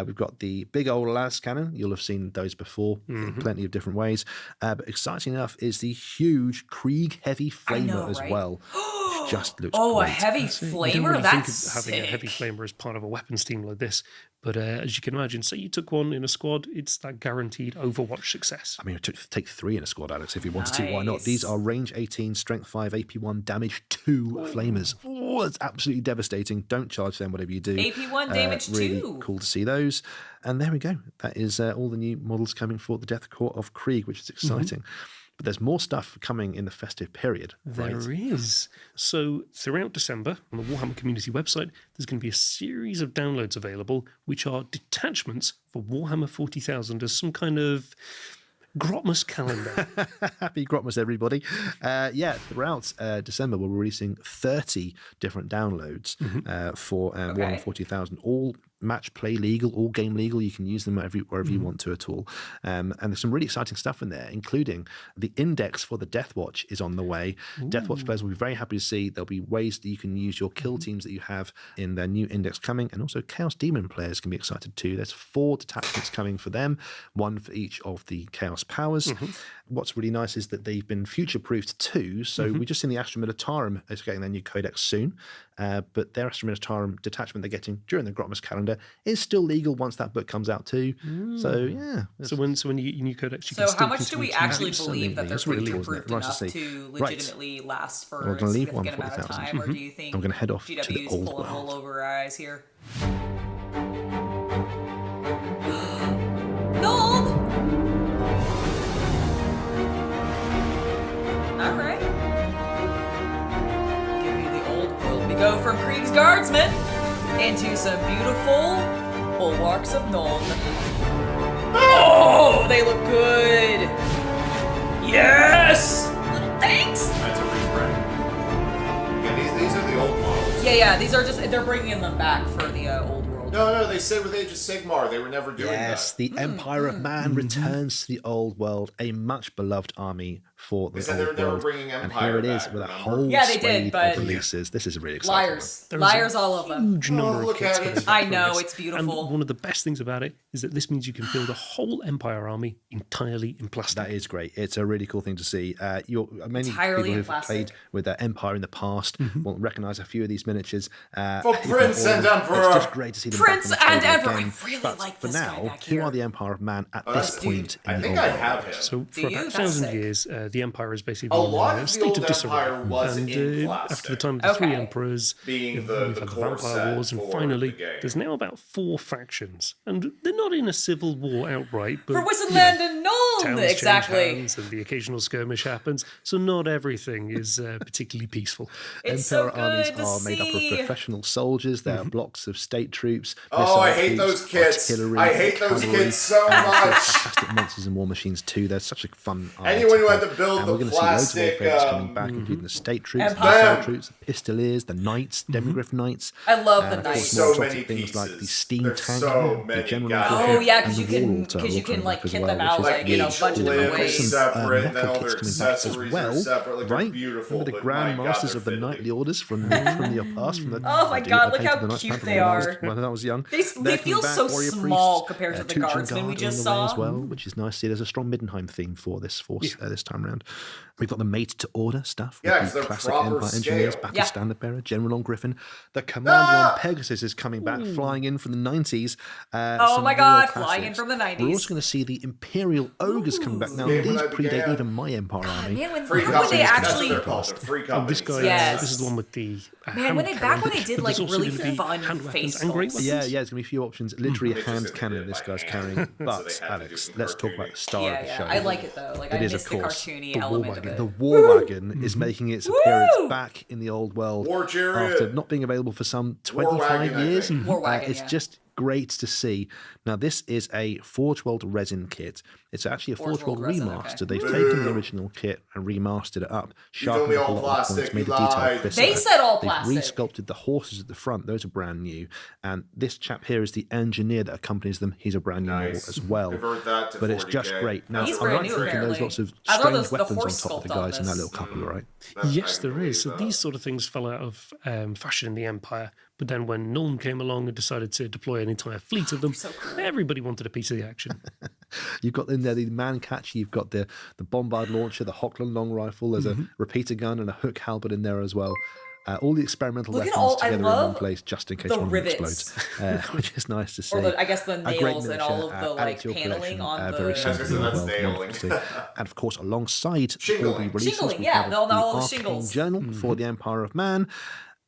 We've got the big old las cannon. You'll have seen those before in plenty of different ways. But exciting enough is the huge Krieg heavy flamer as well. Which just looks Oh, great. a heavy You don't flamer? really That's think of having a heavy sick. flamer as part of a weapons team like this. But as you can imagine, say you took one in a squad, it's that guaranteed Overwatch success. I mean, take 3 in a squad, Alex, if you wanted to. Why not? These are range 18, strength 5, AP1, damage 2 flamers. Oh, that's absolutely devastating. Don't charge them, whatever you do. AP1 damage really 2. Cool to see those. And there we go. That is all the new models coming for the Death Corps of Krieg, which is exciting. But there's more stuff coming in the festive period. There is. So throughout December, on the Warhammer community website, there's going to be a series of downloads available, which are detachments for Warhammer 40,000 as some kind of Grotmas calendar. Happy Grotmas, everybody. Throughout December, we're releasing 30 different downloads for Warhammer 40,000, all match play legal, all game legal. You can use them wherever you want to at all. And there's some really exciting stuff in there, including the index for the Death Watch is on the way. Death Watch players will be very happy to see there'll be ways that you can use your kill teams that you have in their new index coming, and also Chaos Demon players can be excited too. There's 4 detachments coming for them, 1 for each of the Chaos powers. What's really nice is that they've been future-proofed too. So we've just seen the Astra Militarum is getting their new codex soon, but their Astra Militarum detachment they're getting during the Grotmas calendar is still legal once that book comes out too. So yeah. So when you get your new codex, you So can still how much do we continue to actually use it. believe that they're That's really cool, future-proofed isn't it? Right to enough see. to Right. legitimately last for We're a gonna leave significant amount of 140,000. time, or do you think I'm gonna head off to the GW is old pulling world. wool over our eyes here? Nold! Alright. Give me the old world. We go from Krieg's Guardsmen into some beautiful bulwarks of Nuln. Oh, they look good! Yes! Little tanks! That's a reprint. Yeah, these are the old models. Yeah, these are just, they're bringing them back for the old world. No, they said with Age of Sigmar they were never doing Yes, that. the Empire of Man returns to the old world, a much beloved army for the They said they old were never world. bringing And Empire here it is back, with a remember? whole Yeah, they did, swathe but- of releases. This is a really exciting Liars. There is Liars, a all of them. Huge number look of kits at it. coming I from know, this. it's beautiful. And one of the best things about it is that this means you can build a whole Empire army entirely in plastic. That is great. It's a really cool thing to see. Many Entirely people in who've plastic. played with Empire in the past will recognise a few of these miniatures. For Prince and Emperor. It's just great to see them Prince back on the and table Emperor. again. I really But like for this guy now, back who here. are the Empire of Man at Oh, this that's- point I in the think old I world? have him. So Do for you? about That's 1,000 sick. years, the Empire has basically A been lot in of a the state old of disarray. Empire was And in after the plastic. time of the Three Okay. Emperors, Being we've the had the core Vampire set Wars, and for finally, the game. there's now about 4 factions. And they're not in a civil war outright, but For Wissenland and Nuln! towns change Exactly. hands and the occasional skirmish happens, so not everything is particularly peaceful. It's so Emperor armies good to are made up of see. professional soldiers. They are blocks of state troops. Oh, I missile hate troops, those kits. artillery, I hate those cavalry, kits so and much. Fantastic monsters and war machines too. They're such a fun. army Anyone who have. had to build and the we're going to see loads of old plastic, favorites coming back, including the state troops, the Empire. missile troops, the pistoliers, the knights, Demigryph knights. I love the and of course, knights. more So exotic many things like the pieces. steam There's tank, so the many general goddamn- Brigade, Oh, yeah, and because the you can, war altar will like come back as kit well, them which out, is like, you know, a bunch of different ways. Separate, and then all metal their kits coming back as accessories well, are separate. Like, they're right? beautiful. Remember the but my Grand God, Masters they're of the fiddly. Knightly Orders from the past? From the, Oh my God, look I painted how the Knights cute Panther they are. when I was young. They They're feel coming back, so warrior small priests, compared to the Tuchan guardsmen we Guard just on the way saw. as well, which is nice to see. There's a strong Middenheim theme for this force this time round. We've got the made to order stuff. Yeah, with 'cause the they're classic proper Empire engineers, scale. Battle Standard Bearer, General on Griffin. The Commander on Pegasus is coming back, flying in from the 90s. Oh Some my real God, classics. flying in from the 90s. We're also going to see the Imperial Ogres coming back. Now, Yeah, these when I predate began. even my Empire army. Man, when, Free back when they companies, that's actually, what they're called, they're free Oh, companies. this guy, Yes. this is the one with the man, when they hand did cannon. like There's also really gonna be fun hand weapons face and great sculpts. weapons. Yeah, there's going to be a few options. Literally a They hand just cannon did it this by guy's hand. carrying. So But, they had to Alex, do let's talk about the star Yeah, of the yeah, show. I like it though. Like I It is, miss of the course, cartoony the War element of Wagon. it. The War Wagon is making its appearance back in the old world War Chariot. after not being available for some War 25 Wagon, I years. think. War Wagon, It's yeah. just great to see. Now, this is a Forge World resin kit. It's actually a Forge Forge World World resin, remaster. okay. They've Boo. taken the original kit and remastered it up, told me sharpened up a all lot of the plastic, points, made you a detailed lied. crisper. They said all They've plastic. resculpted the horses at the front. Those are brand new. And this chap here is the engineer that accompanies them. He's a brand new model Nice. as well. Convert that to But it's 40K. just great. Now, He's I'm brand right new, thinking there's apparently. lots of I thought strange those- the weapons on horse top of the sculpt on guys in that this. little couple, right? Yes, I can there is. So believe that. these sort of things fell out of fashion in the Empire. But then when Nuln came along and decided to deploy an entire fleet of them, everybody wanted a piece of the action. You've got in there the man catcher, you've got the bombard launcher, the Hochland long rifle, there's a repeater gun and a hook halberd in there as well. All the experimental Look at weapons all- I together in one love place just in case the one of them rivets. explodes, which is nice to see. Or I guess the A great nails and all miniature, of the added like to your paneling collection, on very the. simple and That's well, nailing. wonderful to see. And of course, alongside all Shingling. the releases, Shingling, we yeah, have all the Arcane shingles. Journal for the Empire of Man.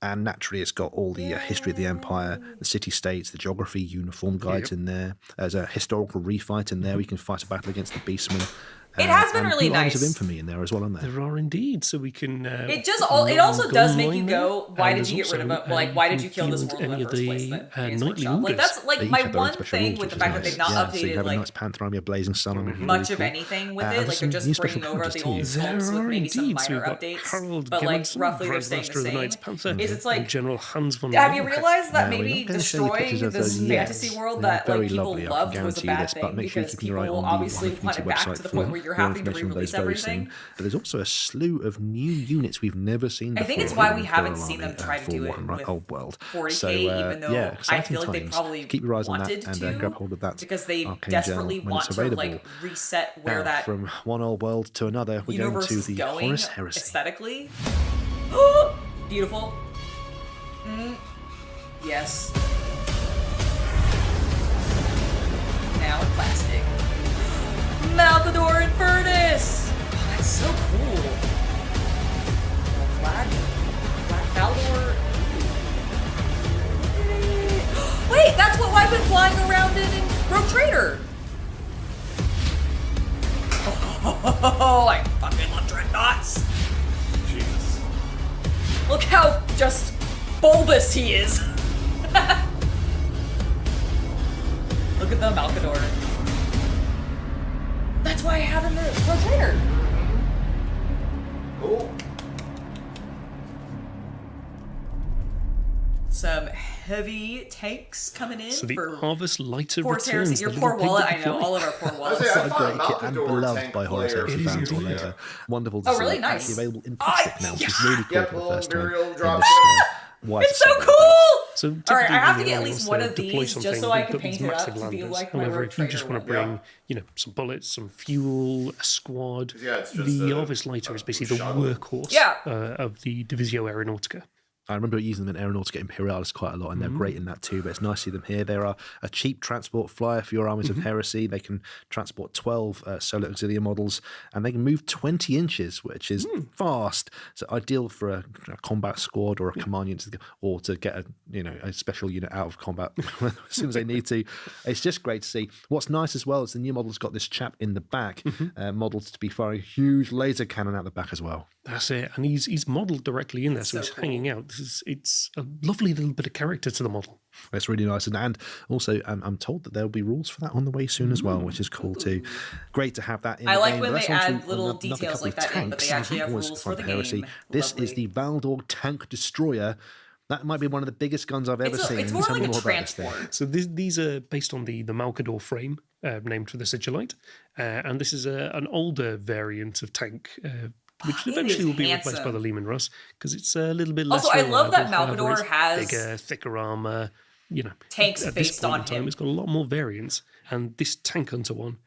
And naturally, it's got all the history of the Empire, the city-states, the geography, uniform guides in there. There's a historical refight in there. We can fight a battle against the Beastmen. It has been and really Blue Armies nice. of Infamy in there as well, aren't there? There are indeed, so we can. It also does make you online go, there, why and did there's you get rid of also, it? Like, why did can you kill this field world in any the of first place? the Then Games nightly Workshop. Like ogres. that's like They each my have their own one special thing rules, with the which fact is that they've nice. not So you updated have a like nice Panther Army, a Blazing Sun Army. really much of cool. anything with it. There's Like they're some just new bringing special over the characters old too. There sculpts with are maybe some indeed. So minor we've got updates, Harold but like Gimmelson, roughly they're Grand staying Master of the the Knights same. Panther, Is it's and like General Hans von have you Rauch. realized that We're maybe not going to show you destroying pictures of this those yet. fantasy world They're that very like people lovely, I can loved was a guarantee bad this, but thing make sure you because keep your eye people on the obviously Warhammer want it back website to the for point where you're more having to information on those re-release very soon. everything. But there's also a slew of new units we've never seen I before. think it's why in we the haven't Imperial seen them Army, try to for do it Warhammer with Old World. 40K, So, even though yeah, I exciting feel like they times. probably Keep your eyes on that wanted and to grab hold of that because they Arcane desperately Journal when want it's to available. like reset where Now, that from one old world to another, we're going universe to is the going Horus Heresy. aesthetically. Beautiful. Yes. Now in plastic. Malcador Infernus! Oh, that's so cool. Black Valdor. Wait, that's what I've been flying around in Rogue Trader. Oh, I fucking love Dreadnoughts. Jesus. Look how just bulbous he is. Look at the Malcador. That's why I have him in Rogue Trader. Cool. Some heavy tanks coming in So the for Harvest Lighter Horus returns. Heresy. Your the poor little pig wallet, that I can know. fly. All of our poor wallets. I So thought great kit and Malcador beloved tank by Horus player. Heresy It is fans all indeed. over. Wonderful to Oh, see. really? It's Nice. actually available in plastic now, which is really cool Yep, for the first time. Imperial in drop this, white It's so set. cool! So All right, I typically have to when get the at least Allies, one they of deploy these just something, so I they've can got these paint it up massive to be landers. like my However, Rogue if you just Trader want to one. bring, you know, some bullets, some fuel, a squad, Yeah, it's just the a- Harvest Lighter is basically the shuttle. workhorse Yeah. of the Divisio Aeronautica. I remember using them in Aeronautica Imperialis quite a lot, and they're great in that too. But it's nice to see them here. They are a cheap transport flyer for your armies of heresy. They can transport 12 Solar Auxilia models, and they can move 20 inches, which is fast. So ideal for a combat squad or a command unit, or to get a special unit out of combat as soon as they need to. It's just great to see. What's nice as well is the new model's got this chap in the back, modelled to be firing a huge laser cannon out the back as well. That's it, and he's modelled directly in there, so So he's cool. hanging out. It's a lovely little bit of character to the model. It's really nice, and also I'm told that there'll be rules for that on the way soon as well, which is cool too. Great to have that in I the like game. when But they that's on add to little another details couple like of that in, but they tanks. actually have Always rules for from the Heresy. game. This Lovely. is the Valdor Tank Destroyer. That might be one of the biggest guns I've ever seen. It's more Tell me like a more about this thing. transport. So these are based on the Malcador frame, named for the Sigillite. And this is an older variant of tank, which eventually will be replaced by the Lehman Russ, because it's a little bit less Also, I love that reliable. However, Malkador has bigger, thicker armor. Tanks at this based point on in time, him. it's got a lot more variants. And this Tank Hunter one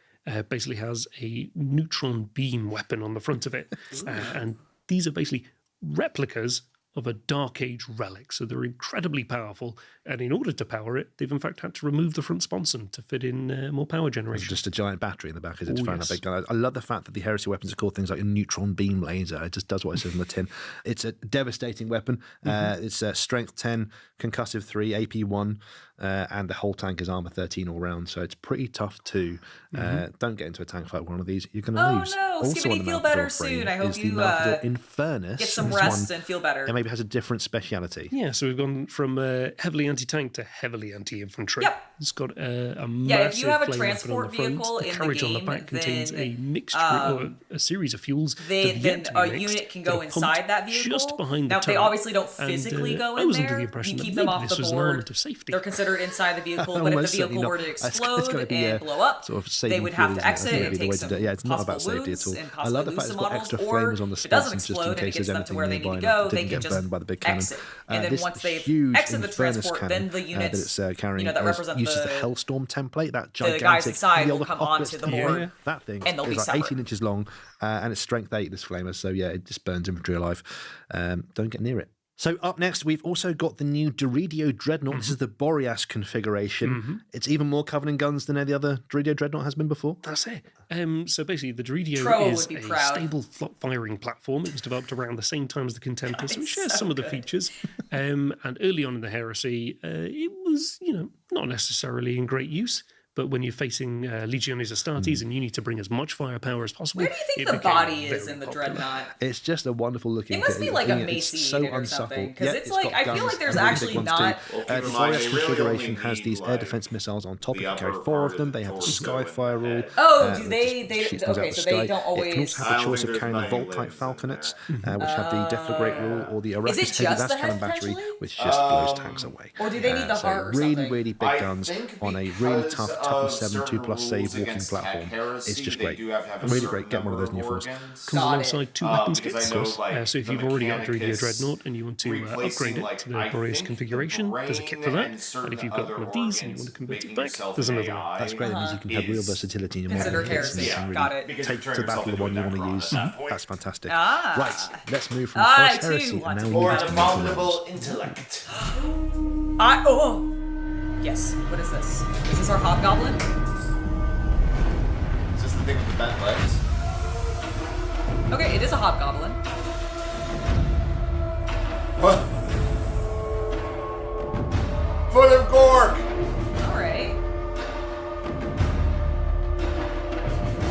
basically has a neutron beam weapon on the front of it. And these are basically replicas of a Dark Age relic. So they're incredibly powerful. And in order to power it, they've in fact had to remove the front sponson to fit in more power generation. It's just a giant battery in the back, is it? To find yes. that big gun. I love the fact that the heresy weapons are called things like a neutron beam laser. It just does what it says on the tin. It's a devastating weapon. It's strength 10, concussive 3, AP 1, and the whole tank is armor 13 all round. So it's pretty tough too. Don't get into a tank fight with one of these. You're going to lose. Oh no, Skibbity, feel better soon. I hope you Infernus get some rest and feel better. It maybe has a different speciality. Yeah, so we've gone from heavily anti-tank to heavily anti-infantry. Yep. It's got a massive if you have a flame transport weapon on the front. vehicle The in the carriage on the game, back contains then, a mixture or a series of fuels. Then a unit can go inside that vehicle. Just behind now, the they turret. obviously don't physically go in I was there. under the impression You keep that them maybe off this the was an board. element of safety. They're considered inside the vehicle, but if the vehicle were to explode and blow up, they would have to exit and take some it's not about possible safety at all. wounds and I love the possibly fact lose it's some got models, extra or flamers on the if it doesn't sponsons just in explode and it case gets there's them to anything where they need nearby to go, that they didn't can get just burned by the big cannon. exit. And then This once they've huge exited the Infernus transport, cannon then the that units, it's carrying that represent uses the the Hellstorm template, that the guys gigantic inside will the come apocalypse onto the template. board, That thing and they'll is be like separate. 18 inches long, and it's strength 8, this flamer, so yeah, it just burns infantry alive. Don't get near it. So up next, we've also got the new Doridio Dreadnought. This is the Boreas configuration. It's even more Covenant guns than any other Doridio Dreadnought has been before. That's it. So basically, the Doridio Troll is would be a proud. stable firing platform. It was developed around the same time as the Contemptor, so it shares some of the features. And early on in the Heresy, it was, not necessarily in great use. But when you're facing Legiones Astartes and you need to bring as much firepower as possible, where do you think the body is in the Dreadnought? It's just a wonderful looking. It must be like emaciated or something, because it's like I feel like there's actually not. The Boreas configuration has these air defense missiles on top. You can carry 4 of them. They have the Skyfire rule. Oh, do they? Okay, so they don't always. It can also have the choice of carrying the Volt-type Falconets, which have the Deflagrate rule, or the Arrakis Heavy Blast Cannon battery, which just blows tanks away. Or do they need the heart or really, something? really big guns on a really tough Toughness 7 2+ save walking platform. It's just great. Really great. Get one of those in your force. Comes alongside 2 weapons kits. So if you've already got Doridio Dreadnought and you want to upgrade it to the Boreas configuration, there's a kit for that. And if you've got one of these and you want to convert it back, there's another one. That's great. That means you can have real versatility in your model kits, and you can really take to battle the one you want to use. That's fantastic. Right, let's move from Horus Heresy and now move to abominable intellect. Yes. What is this? Is this our Hobgoblin? Is this the thing with the bent legs? Okay, it is a Hobgoblin. What? Foot of Gork! Alright.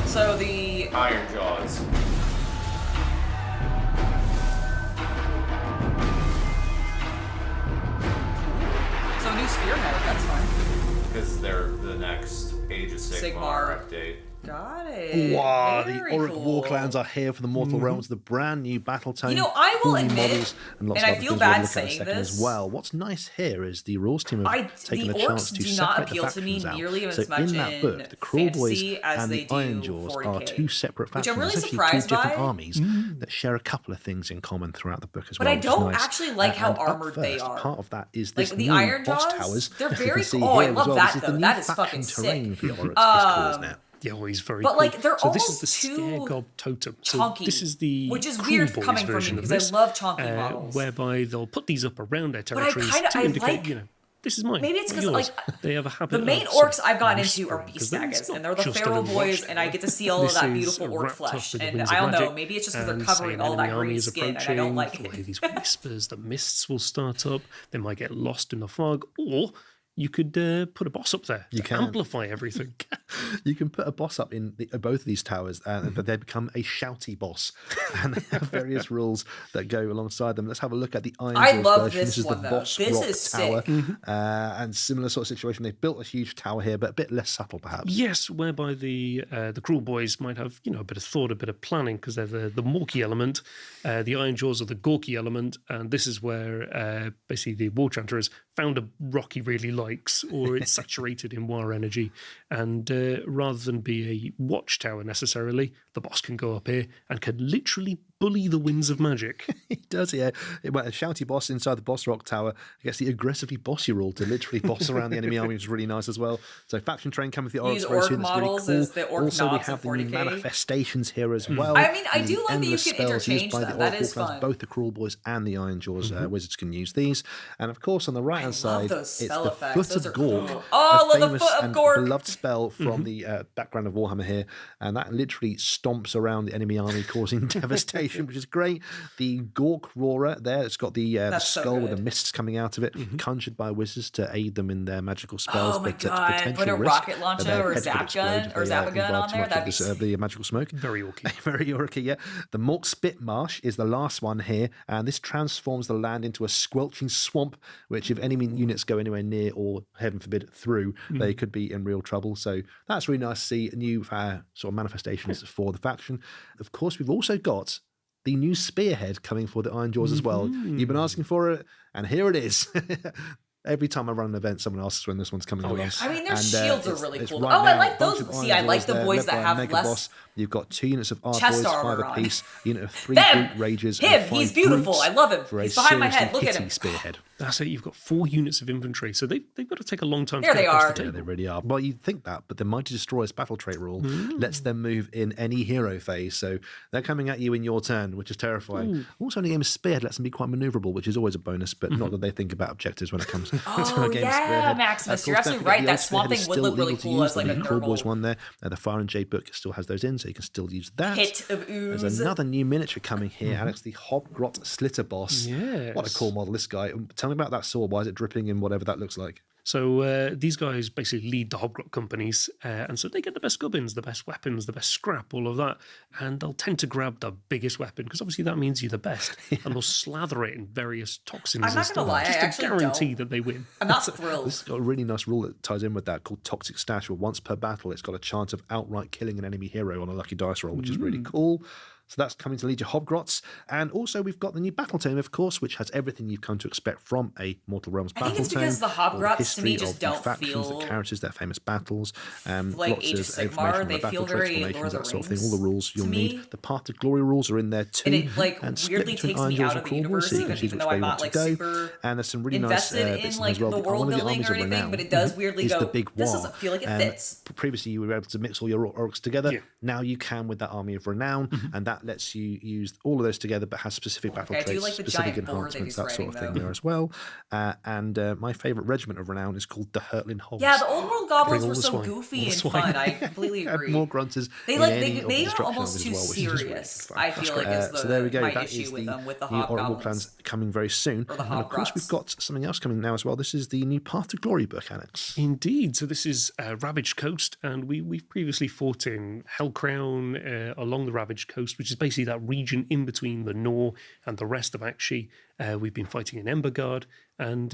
So the Iron Jaws. So a new Spearhead, that's fine. Because they're the next Age of Sigmar update. Got it. Wow, the Very Auric cool. War Clans are here for the Mortal Realms, the brand new battle tone. I will cool new admit, models, and lots and of I other feel things bad we'll look at in a saying second this. as well. What's nice here is the rules team have taken the a chance Orcs to do not separate appeal the to me factions out. nearly as So much in that book, the Cruel Boys fantasy as and they the do Iron Jaws are 40K, two separate which factions, I'm really essentially surprised two different by. armies that share a couple of things in common throughout the book as But well. I which is don't nice. actually like how And up armored they first, are. Part of that is Like this the new Iron boss Jaws, towers. they're You can very see cool. Oh, I here as love well. that, This is the though. new That is faction fucking terrain sick. for the Orcs. It's cool, isn't it? Yeah, well, he's very But, cool. like, they're so this is almost the too Scaregob Totem. So chunky, this is the which is Cruel weird Boys coming from me version of because this, I love chunky models. whereby they'll put these up around their But I territories kinda- to I indicate, like- this is mine. Maybe it's not 'cause, yours. like, they have a habit The main of orcs sort of I've gotten into are whispering, beast 'cause daggers, it's not and they're the just a feral little boys, watch and I get to see all of This that is beautiful orc wrapped up flesh. with the And wings I of don't know, magic, maybe it's just because they're and covering say all an that enemy army green is skin, and I don't like approaching, it. or these whispers, the mists will start up, they might get lost in the fog, or you could put a boss up there to amplify everything. You can put a boss up in both of these towers, but they become a shouty boss, and they have various rules that go alongside them. Let's have a look at the Iron I Jaws love version. this This is one, the though. Boss This Rock is Tower, sick. and similar sort of situation. They've built a huge tower here, but a bit less subtle, perhaps. Yes, whereby the Cruel Boys might have a bit of thought, a bit of planning, because they're the Morky element, the Iron Jaws are the Gorky element, and this is where basically the War Chanter has found a rock he really likes. spikes or it's saturated in war energy. And rather than be a watchtower necessarily, the boss can go up here and can literally bully the winds of magic. He does, yeah. Well, a shouty boss inside the boss rock tower gets the aggressively bossy rule to literally boss around the enemy army, which is really nice as well. So faction train coming with the Orcs. These Orc models really cool. as the Orc Also, we knobs have in the new 40K. manifestations here as well. I mean, I do like that you endless can spells used interchange by them. the That Orc is clans. fun. Both the Cruel Boys and the Iron Jaws wizards can use these. And of course, on the right hand side, those it's spell the effects. Foot Those of are Gork. cool. Oh, I love the famous Foot of and Gork. beloved spell from the background of Warhammer here. And that literally stomps around the enemy army, causing devastation, which is great. The Gork Roarer there, it's got the skull with the mists coming out of it, conjured by wizards to aid them in their magical spells. Oh my but God. potential Put a risk rocket that launcher their or heads could zap explode gun if or they, zap a gun imbibe on too there. much That'd of be the magical smoke. Very orky. Very orky, yeah. The Mork Spit Marsh is the last one here, and this transforms the land into a squelching swamp, which if enemy units go anywhere near or, heaven forbid, through, they could be in real trouble. So that's really nice to see new sort of manifestations for the faction. Of course, we've also got the new Spearhead coming for the Iron Jaws as well. You've been asking for it, and here it is. Every time I run an event, someone asks when this one's coming along. I mean, their shields are really it's cool. right Oh, I now, like a bunch those. of See, Iron I like Jaws the there, boys led by that a have Mega less Boss. You've got 2 units of Ard chest Boys, armor 5 on. apiece, unit of 3 Them! Brute Rages, Him! and 5 He's beautiful. Brutes I love him. for a He's behind my seriously head. Look at hitty him. Spearhead. That's it. You've got 4 units of infantry, so they've got to take a long time There to they get across are. the table. Yeah, they really are. Well, you'd think that, but the Mighty Destroyer's battle trait rule lets them move in any hero phase, so they're coming at you in your turn, which is terrifying. Also, in a game of Spearhead lets them be quite manoeuvrable, which is always a bonus, but not that they think about objectives when it comes to a game of Spearhead. Maximus, Of you're course, absolutely don't right. forget That the swamp Spearhead is thing would still look really legal to cool use. as like The a new Call Boys nerdle one there. The Fire and Jade book still has those in, so you can still use that. pit of ooze. There's another new miniature coming here, Alex, the Hobgrot Slitter Boss. Yes. What a cool model, this guy. Tell me about that sword. Why is it dripping in whatever that looks like? So these guys basically lead the Hobgrot companies, and so they get the best gubbins, the best weapons, the best scrap, all of that, and they'll tend to grab the biggest weapon because obviously that means you're the best, and they'll slather it in various toxins. I'm and not stuff, gonna lie, I just actually to guarantee don't. that they win. I'm not thrilled. This has got a really nice rule that ties in with that called Toxic Stash, where once per battle it's got a chance of outright killing an enemy hero on a lucky dice roll, which is really cool. So that's coming to lead your Hobgrots. And also we've got the new Battle Tome, of course, which has everything you've come to expect from a Mortal Realms I Battle think it's Tome. because the All Hobgrots, to history me, of just the don't factions, feel the characters, their famous battles, like lots Age of of Sigmar. information on They the battle feel traits, very Lord formations, of the that sort of thing. Rings All the rules you'll to need. me. The Path to Glory rules are in there too. And it like split weirdly between takes Iron me Jaws out and of the Cruel Boys, universe, so you can even choose which though way I'm you not want like to go. super And there's some really nice invested bits in in like as well. the But one world of the building armies or of anything, renown but it does weirdly is go. the Big This War. doesn't feel like it fits. Previously, you were able to mix all your Orcs together. Yeah. Now you can with that army of renown, and that lets you use all of those together, but has specific battle I do traits, like the specific giant boar that enhancements, he's that sort of riding, thing though. there as well. And my favourite regiment of renown is called the Hurtling Hogs. Yeah, the old world goblins Bring all were the so swine. goofy All the and swine. fun. I completely Add agree. more grunters. They in like any they of the made it destruction almost armies too as well, which is just really serious. fun. I feel like is the So there we go. my That issue is with them with the new Orc War hobgoblins. plans coming very soon. Or the And of course, Hobgrots. we've got something else coming now as well. This is the new Path to Glory book, Alex. Indeed. So this is Ravaged Coast, and we've previously fought in Hellcrown along the Ravaged Coast, which is basically that region in between the Nor and the rest of Akshi. We've been fighting in Embergard, and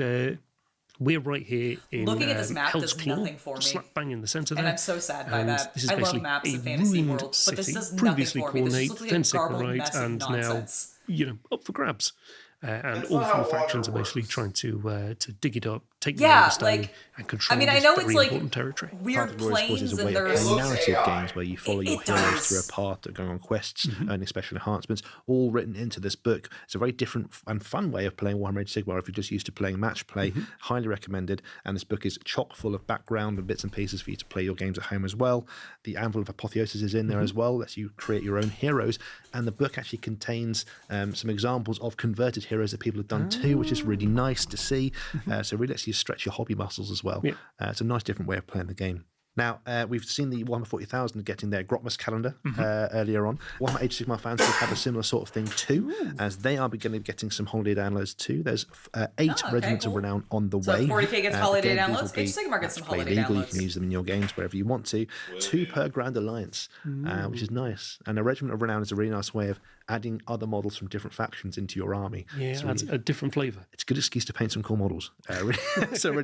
we're right here in Looking at this map Hell's does Claw, nothing for me. slap bang in the centre there. And I'm so sad by And that. This is I love basically maps a in fantasy ruined world, but this city, does nothing previously for me. This Cornate, looks like then a garbled Sigmarite, mess of and now nonsense. up for grabs. And That's all not how four factions are water basically works. trying to dig it up, take the Yeah, understanding, like, and control I mean, I this know very it's like important territory. weird Path to Glory, of course, planes is a way and of there's playing It looks narrative AI. games where you follow your it heroes does. through a path, going on quests, earning special enhancements, all written into this book. It's a very different and fun way of playing Warhammer Age of Sigmar if you're just used to playing match play. Highly recommended. And this book is chock full of background and bits and pieces for you to play your games at home as well. The Anvil of Apotheosis is in there as well, lets you create your own heroes. And the book actually contains some examples of converted heroes that people have done too, which is really nice to see. So it really lets you stretch your hobby muscles as well. Yeah. It's a nice different way of playing the game. Now, we've seen the Warhammer 40,000 getting their Grotmas calendar earlier on. Warhammer Age of Sigmar fans will have a similar sort of thing too, as they are going to be getting some holiday downloads too. There's 8 regiments of renown on the So way. 40K gets holiday again, these downloads. will be Age of Sigmar gets some match play holiday legal. You downloads. can use them in your games wherever you want to. 2 per Grand Alliance, which is nice. And a regiment of renown is a really nice way of adding other models from different factions into your army. Yeah, It's adds a different flavour. it's a good excuse to paint some cool models. So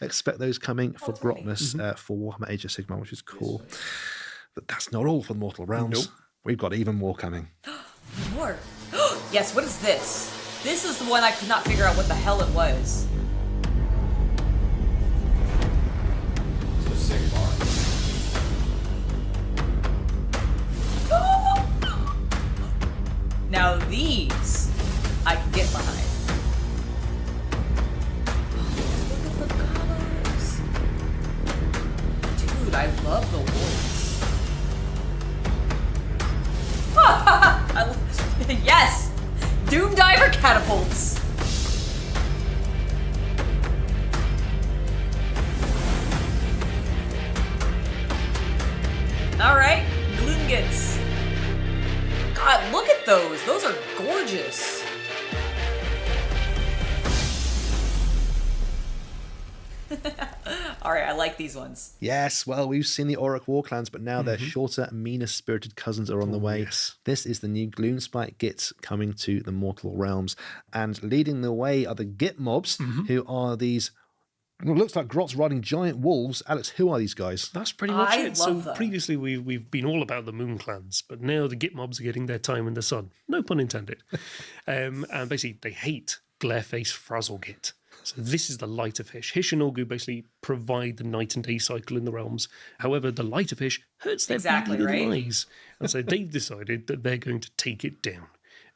expect those coming for Grotmas for Warhammer Age of Sigmar, which is cool. But that's not all for the Mortal Realms. Nope. We've got even more coming. More. Yes, what is this? This is the one I could not figure out what the hell it was. Now these, I can get behind. Look at the colors. Dude, I love the wolves. Yes! Doom Diver catapults. Alright, Gloom Gits. God, look at those. Those are gorgeous. Alright, I like these ones. Yes, well, we've seen the Auric war clans, but now their shorter, meaner-spirited cousins are on the way. Yes. This is the new Gloomspite Gits coming to the mortal realms. And leading the way are the Git mobs, who are these... Well, it looks like Grot's riding giant wolves. Alex, who are these guys? That's pretty much I it. love So them. previously we've been all about the moon clans, but now the Git mobs are getting their time in the sun. No pun intended. And basically they hate Glareface Frazzle Git. So this is the lighter fish. Hish and Olgu basically provide the night and day cycle in the realms. However, the lighter fish hurts their Exactly, little right? eyes. And so they've decided that they're going to take it down.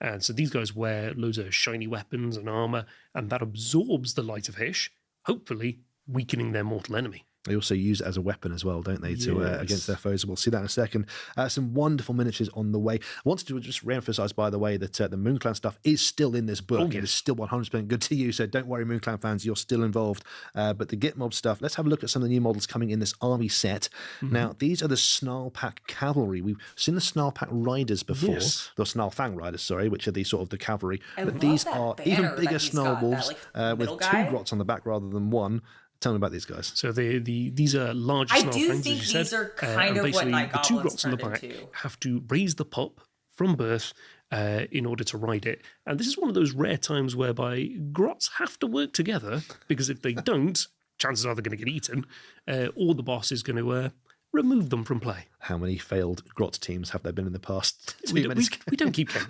And so these guys wear loads of shiny weapons and armor, and that absorbs the lighter fish, hopefully weakening their mortal enemy. They also use it as a weapon as well, don't they, to Yes. against their foes. We'll see that in a second. Some wonderful miniatures on the way. I wanted to just re-emphasize, by the way, that the Moon Clan stuff is still in this book. Oh, It yes. is still 100% good to you, so don't worry, Moon Clan fans, you're still involved. But the Git Mob stuff, let's have a look at some of the new models coming in this army set. Now, these are the Snarl Pack Cavalry. We've seen the Snarl Pack Riders before. Yes. The Snarl Fang Riders, sorry, which are the sort of the cavalry. I but love these that are banner even that bigger he's Snarl got, Wolves that, with middle two guy. Grots on the back rather than one. Tell me about these guys. So these are large I snarl do fangs, think as you these said. are kind And of what basically Night the two Goblins grots on the turned back into. have to raise the pup from birth in order to ride it. And this is one of those rare times whereby grots have to work together, because if they don't, chances are they're going to get eaten, or the boss is going to remove them from play. How many failed Grot teams have there been in the past? We Too don't, many. we don't keep count.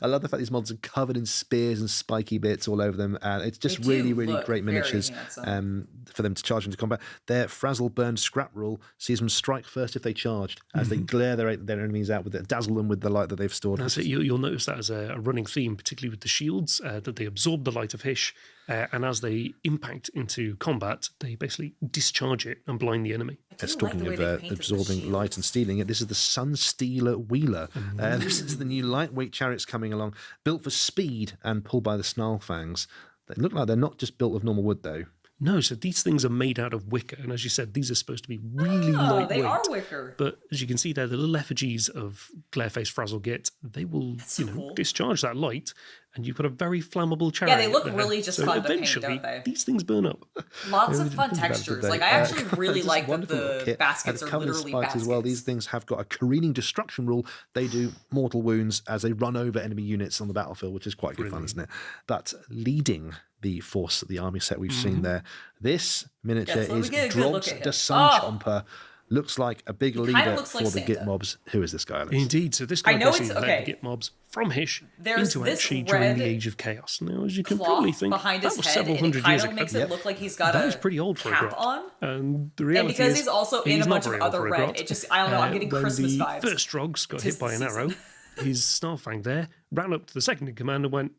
I love the fact these mods are covered in spears and spiky bits all over them. It's just They do really, really look great very miniatures handsome. for them to charge into combat. Their Frazzle Burn Scrap rule sees them strike first if they charged, as they glare their enemies out with it, dazzle them with the light that they've stored. That's it. You'll notice that as a running theme, particularly with the shields, that they absorb the light of Hish, and as they impact into combat, they basically discharge it and blind the enemy. It's talking of absorbing light and stealing it. This is the Sunstealer Wheeler. This is the new lightweight chariots coming along, built for speed and pulled by the Snarl Fangs. They look like they're not just built of normal wood, though. No, so these things are made out of wicker, and as you said, these are supposed to be really lightweight. They are wicker. But as you can see there, the little effigies of Glareface Frazzle Git, they will cool. discharge that light, and you've got a very flammable chariot. Yeah, they look there. really just so fun to paint, eventually, don't they? these things burn up. Lots Yeah, of we fun didn't think about it, textures. did Like, they? I actually really Just like that wonderful little the kit. baskets And are come with literally spikes baskets. as well. These things have got a careening destruction rule. They do mortal wounds as they run over enemy units on the battlefield, which is quite good fun, isn't it? But leading the force, the army set we've seen there, this miniature Yes, let me is get a good look Drogs at him. the Sun Oh! Chomper. Looks like a big kinda leader looks for like the Git Santa. mobs. Who is this guy, Alex? Indeed, so this I guy know basically it's- led okay. the Git mobs from Hish There's into this actually during the red Age of Chaos. Now, as you can cloth probably think, behind that his was head, several and it hundred kind years of ago. makes it look like he's got That a is pretty old for a cap grot. on. And the And reality because is, he's also in he's a not bunch of very old other for a red, grot. it just, I don't know, I'm getting when Christmas the vibes. first Drogs got Tis hit by the an arrow, his Snarlfang there ran up to the second in command and went,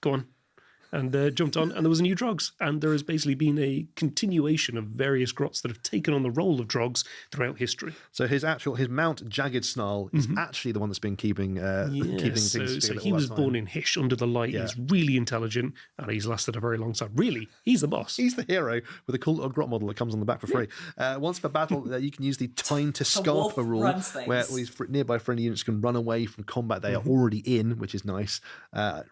"Go on." And jumped on, and there was a new Drogs. And there has basically been a continuation of various grots that have taken on the role of Drogs throughout history. So his Mount Jagged Snarl is actually the one that's been keeping keeping things so together he all was that born time. in Hish under the light. Yeah. He's really intelligent, and he's lasted a very long time. Really, he's the boss. He's the hero with a cool little grot model that comes on the back for free. Once per battle, you can use the Time to wolf Scarper rule, runs things. where these nearby friendly units can run away from combat they are already in, which is nice.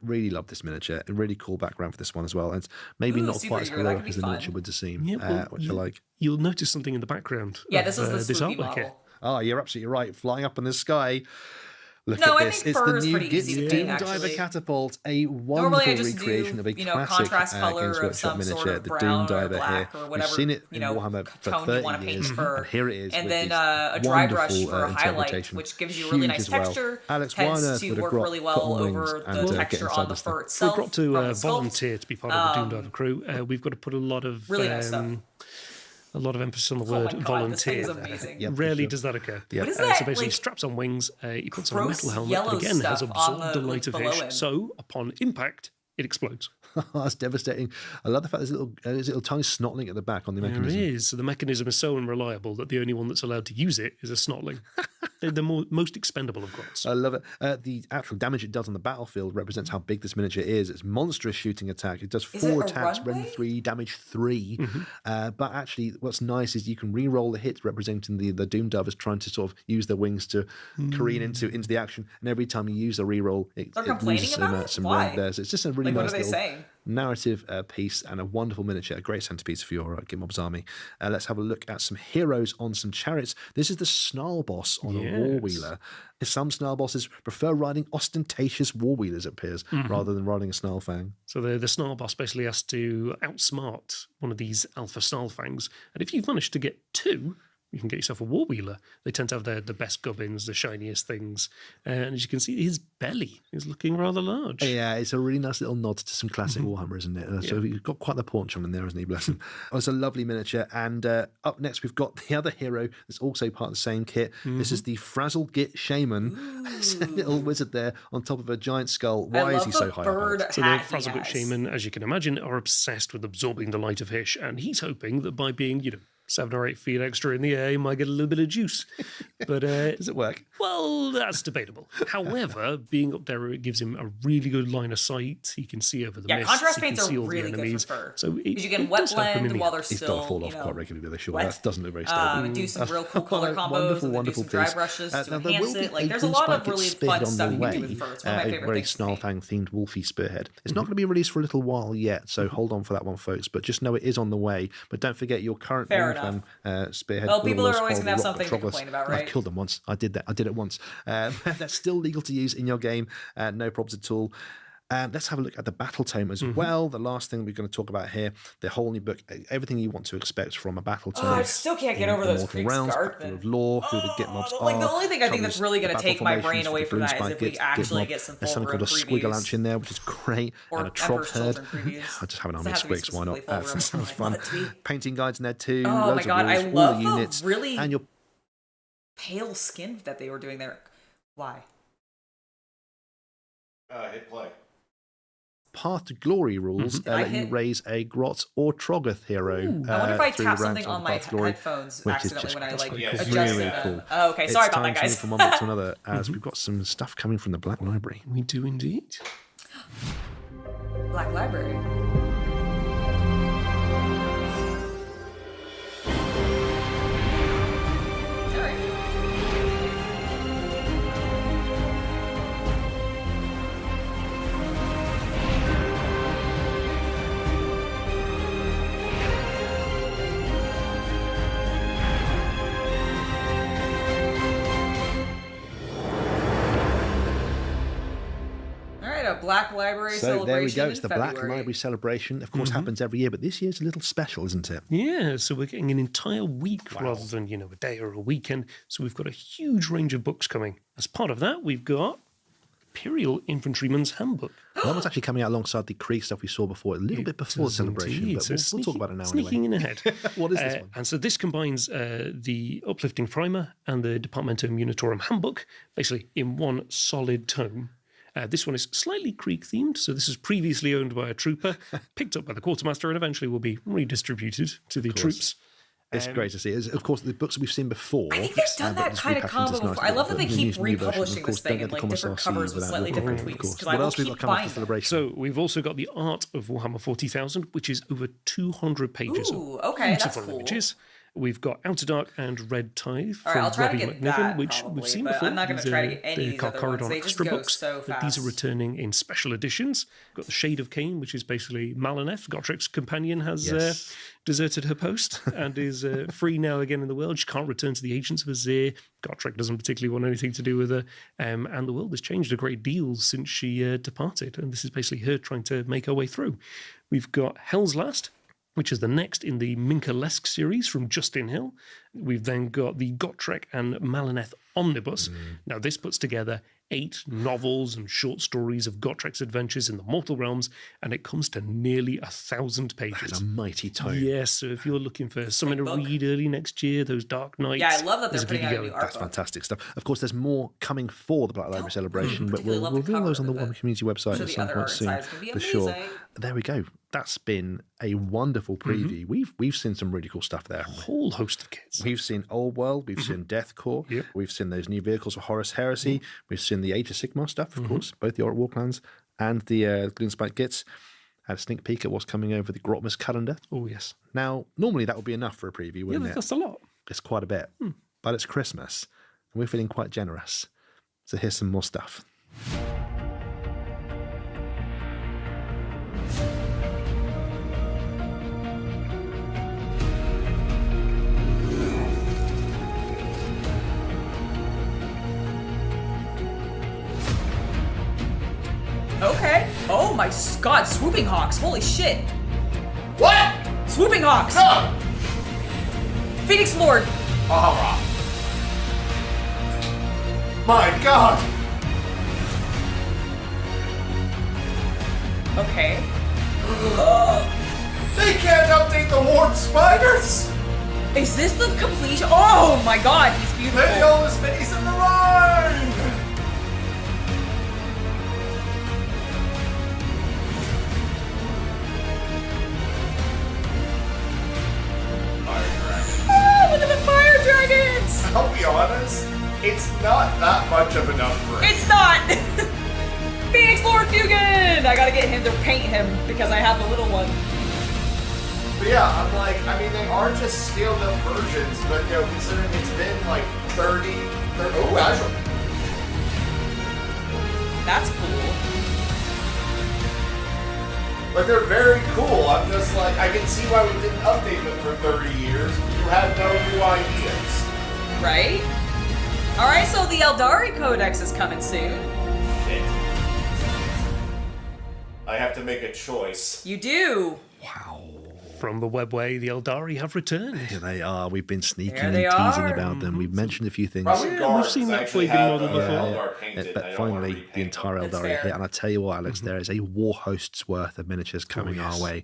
Really love this miniature. A really cool background for this one as well. And it's maybe Ooh, not quite as superhero, that heroic could be as the fun. miniature would seem, Yeah, well, which I like. You'll notice something in the background. Yeah, of, this is the this spooky artwork model. here. Oh, you're absolutely right. Flying up in the sky. Look No, at I this. think It's fur the is new pretty Gits easy to Doom paint, Diver actually. Catapult, a Normally wonderful I just recreation do, of a classic contrast color Games of Workshop some miniature, sort of the brown Doom or Diver black here. or We've whatever, seen it you in know, Warhammer for tone you 30 wanna paint years, fur. and here it is. And with then these a dry brush wonderful, for a highlight, interpretation. which gives you a really Huge nice as well. texture. Alex, why on Tends earth to would a work grot really put well on wings over and the get texture inside on the this thing? fur For a itself. grot to from the sculpt. volunteer to be part of the Doom Diver crew, we've got to put a lot of Really nice stuff. A lot of emphasis on the Oh my word God, volunteer. this thing is amazing. Yep, Rarely for sure. does that occur. Yep. What is that? So basically, like, straps on wings, he puts on a gross metal helmet yellow that again has stuff on absorbed the light of below Hish. him. So upon impact, it explodes. That's devastating. I love the fact there's a little tiny snotling at the back on the mechanism. There is. So the mechanism is so unreliable that the only one that's allowed to use it is a snotling. They're the most expendable of grots. I love it. The actual damage it does on the battlefield represents how big this miniature is. It's monstrous shooting attack. It does 4 attacks, rend 3, damage 3. But actually, what's nice is you can re-roll the hits representing the Doom Dove as trying to sort of use their wings to careen into the action. And every time you use a re-roll, it loses some rank there. So it's just a really nice little narrative piece and a wonderful miniature, a great centerpiece for your Gitmob's army. Let's have a look at some heroes on some chariots. This is the Snarl Boss on a Warwheeler. Some Snarl Bosses prefer riding ostentatious Warwheelers, it appears, rather than riding a Snarlfang. So the Snarl Boss basically has to outsmart one of these Alpha Snarlfangs. And if you've managed to get 2, you can get yourself a Warwheeler. They tend to have the best gubbins, the shiniest things. And as you can see, his belly is looking rather large. Yeah, it's a really nice little nod to some classic Warhammer, isn't it? So you've got quite the paunch on in there, isn't he? Bless him. It's a lovely miniature. And up next, we've got the other hero that's also part of the same kit. This is the Frazzle Git Shaman. It's a little wizard there on top of a giant skull. Why is he so high up? So the Frazzle Git Shaman, as you can imagine, are obsessed with absorbing the light of Hish. And he's hoping that by being, 7 or 8 feet extra in the air, you might get a little bit of juice. But does it work? Well, that's debatable. However, being up there, it gives him a really good line of sight. He can see over the mist. Contrast he can paints see are all really the good enemies. for fur. So because you can wet blend while they're He's still, got to fall off quite regularly, though, sure. wet. That doesn't look very stable. Do some real cool color combos, and then do some dry brushes to now, there enhance will it. be Like, a there's a lot of Gloomspite really spearhead fun on stuff the you can do way, with fur. It's one of my a favorite very things. Snarlfang-themed Wolfie spearhead. It's not going to be released for a little while yet, so hold on for that one, folks. But just know it is on the way. But don't forget your current spearhead. Well, people are always going to have something to complain about, right? I've killed them once. I did that. I did it once. That's still legal to use in your game. No problems at all. Let's have a look at the battle tome as well. The last thing we're going to talk about here, the whole new book, everything you want to expect from a battle tome. I still can't get over those Krieg Scartman of Lore, who the Gitmobs are. Like, the only thing I think that's really going to take my brain away from that is if we actually get some There's something called a Squiggalanch in there, which is great, and a Trog Herd. I just have an army of Squigs, why not? That sounds fun. Painting guides in there too. Oh my god, I love the units. Really and your pale skin that they were doing there. Why? Hit play. Path to Glory rules let you raise a Grot or Troggoth hero. I wonder if I tap something on my headphones accidentally when I adjust really them. cool. Oh, okay, sorry about that, guys. From one book to another, as we've got some stuff coming from the Black Library. We do indeed. Black Library. Black Library celebration. There we go. It's the February. Black Library celebration. Of course, happens every year, but this year's a little special, isn't it? Yeah, so we're getting an entire week rather than, a day or a weekend. So we've got a huge range of books coming. As part of that, we've got Imperial Infantryman's Handbook. That one's actually coming out alongside the Krieg stuff we saw before, a little bit before the celebration, indeed. but So we'll talk about it now sneaking anyway. in ahead. What is this one? And so this combines the Uplifting Primer and the Departmentum Unitorum Handbook, basically in one solid tome. This one is slightly Krieg themed, so this is previously owned by a trooper, picked up by the quartermaster, and eventually will be redistributed to the troops. It's great to see. Of course, the books that we've seen before. I think they've done that kind of combo before. I love that they keep republishing this thing in like different covers with slightly different tweaks. Because I will keep buying them. So we've also got the Art of Warhammer 40,000, which is over 200 pages. Ooh, okay, that's cool. Images. We've got Outer Dark and Red Tithe from I'll try Robbie to get McNiven, that which probably, we've seen but before. I'm not going to try to get any of these other ones. They just extra go books, so but these are fast. returning in special editions. Got the Shade of Cain, which is basically Malaneth. Gotrek's companion has deserted her post and is free now again in the world. She can't return to the Agents of Azir. Gotrek doesn't particularly want anything to do with her. And the world has changed a great deal since she departed. And this is basically her trying to make her way through. We've got Hell's Last, which is the next in the Minka-Lesk series from Justin Hill. We've then got the Gotrek and Malaneth Omnibus. Now, this puts together 8 novels and short stories of Gotrek's adventures in the mortal realms, and it comes to nearly 1,000 pages. That's a mighty tome. Yes, so if you're looking for something to read early next year, those Dark Nights. Yeah, I love that they're putting out a new art That's fantastic stuff. Of course, there's more coming for the Black Library celebration, but we'll reveal those on the One Community website at some point soon, for sure. There we go. That's been a wonderful preview. We've seen some really cool stuff there. A whole host of kits. We've seen Old World, we've seen Deathcore, we've seen those new vehicles for Horus Heresy, we've seen the Age of Sigmar stuff, of course, both the Orc War Plans and the Gloomspite Gits. Had a sneak peek at what's coming over the Grotmas calendar. Oh, yes. Now, normally that would be enough for a preview, wouldn't it? That's a lot. It's quite a bit. But it's Christmas, and we're feeling quite generous. So here's some more stuff. Okay. Oh my god, Swooping Hawks. Holy shit. What? Swooping Hawks. No. Phoenix Lord. My god. Okay. They can't update the warp spiders. Is this the completion? Oh my god, he's beautiful. Maybe all the minis in the line. Look at the fire dragons! I'll be honest, it's not that much of an upgrade. It's not! Phoenix Lord Fugan! I gotta get him to paint him because I have the little one. But yeah, I'm like, I mean, they are just scaled up versions, but you know, considering it's been like 30 oh, Azure. That's cool. Like, they're very cool. I'm just like, I can see why we didn't update them for 30 years. You had no new ideas. Right? Alright, so the Eldari Codex is coming soon. Shit. I have to make a choice. You do. Wow. From the webway, the Eldari have returned. Here they are. We've been sneaking There and they teasing are. about them. We've mentioned a few things. Probably We've seen that Fugan model before. But finally, the entire That's Eldari fair. here. And I tell you what, Alex, there is a war host's worth of miniatures coming our way.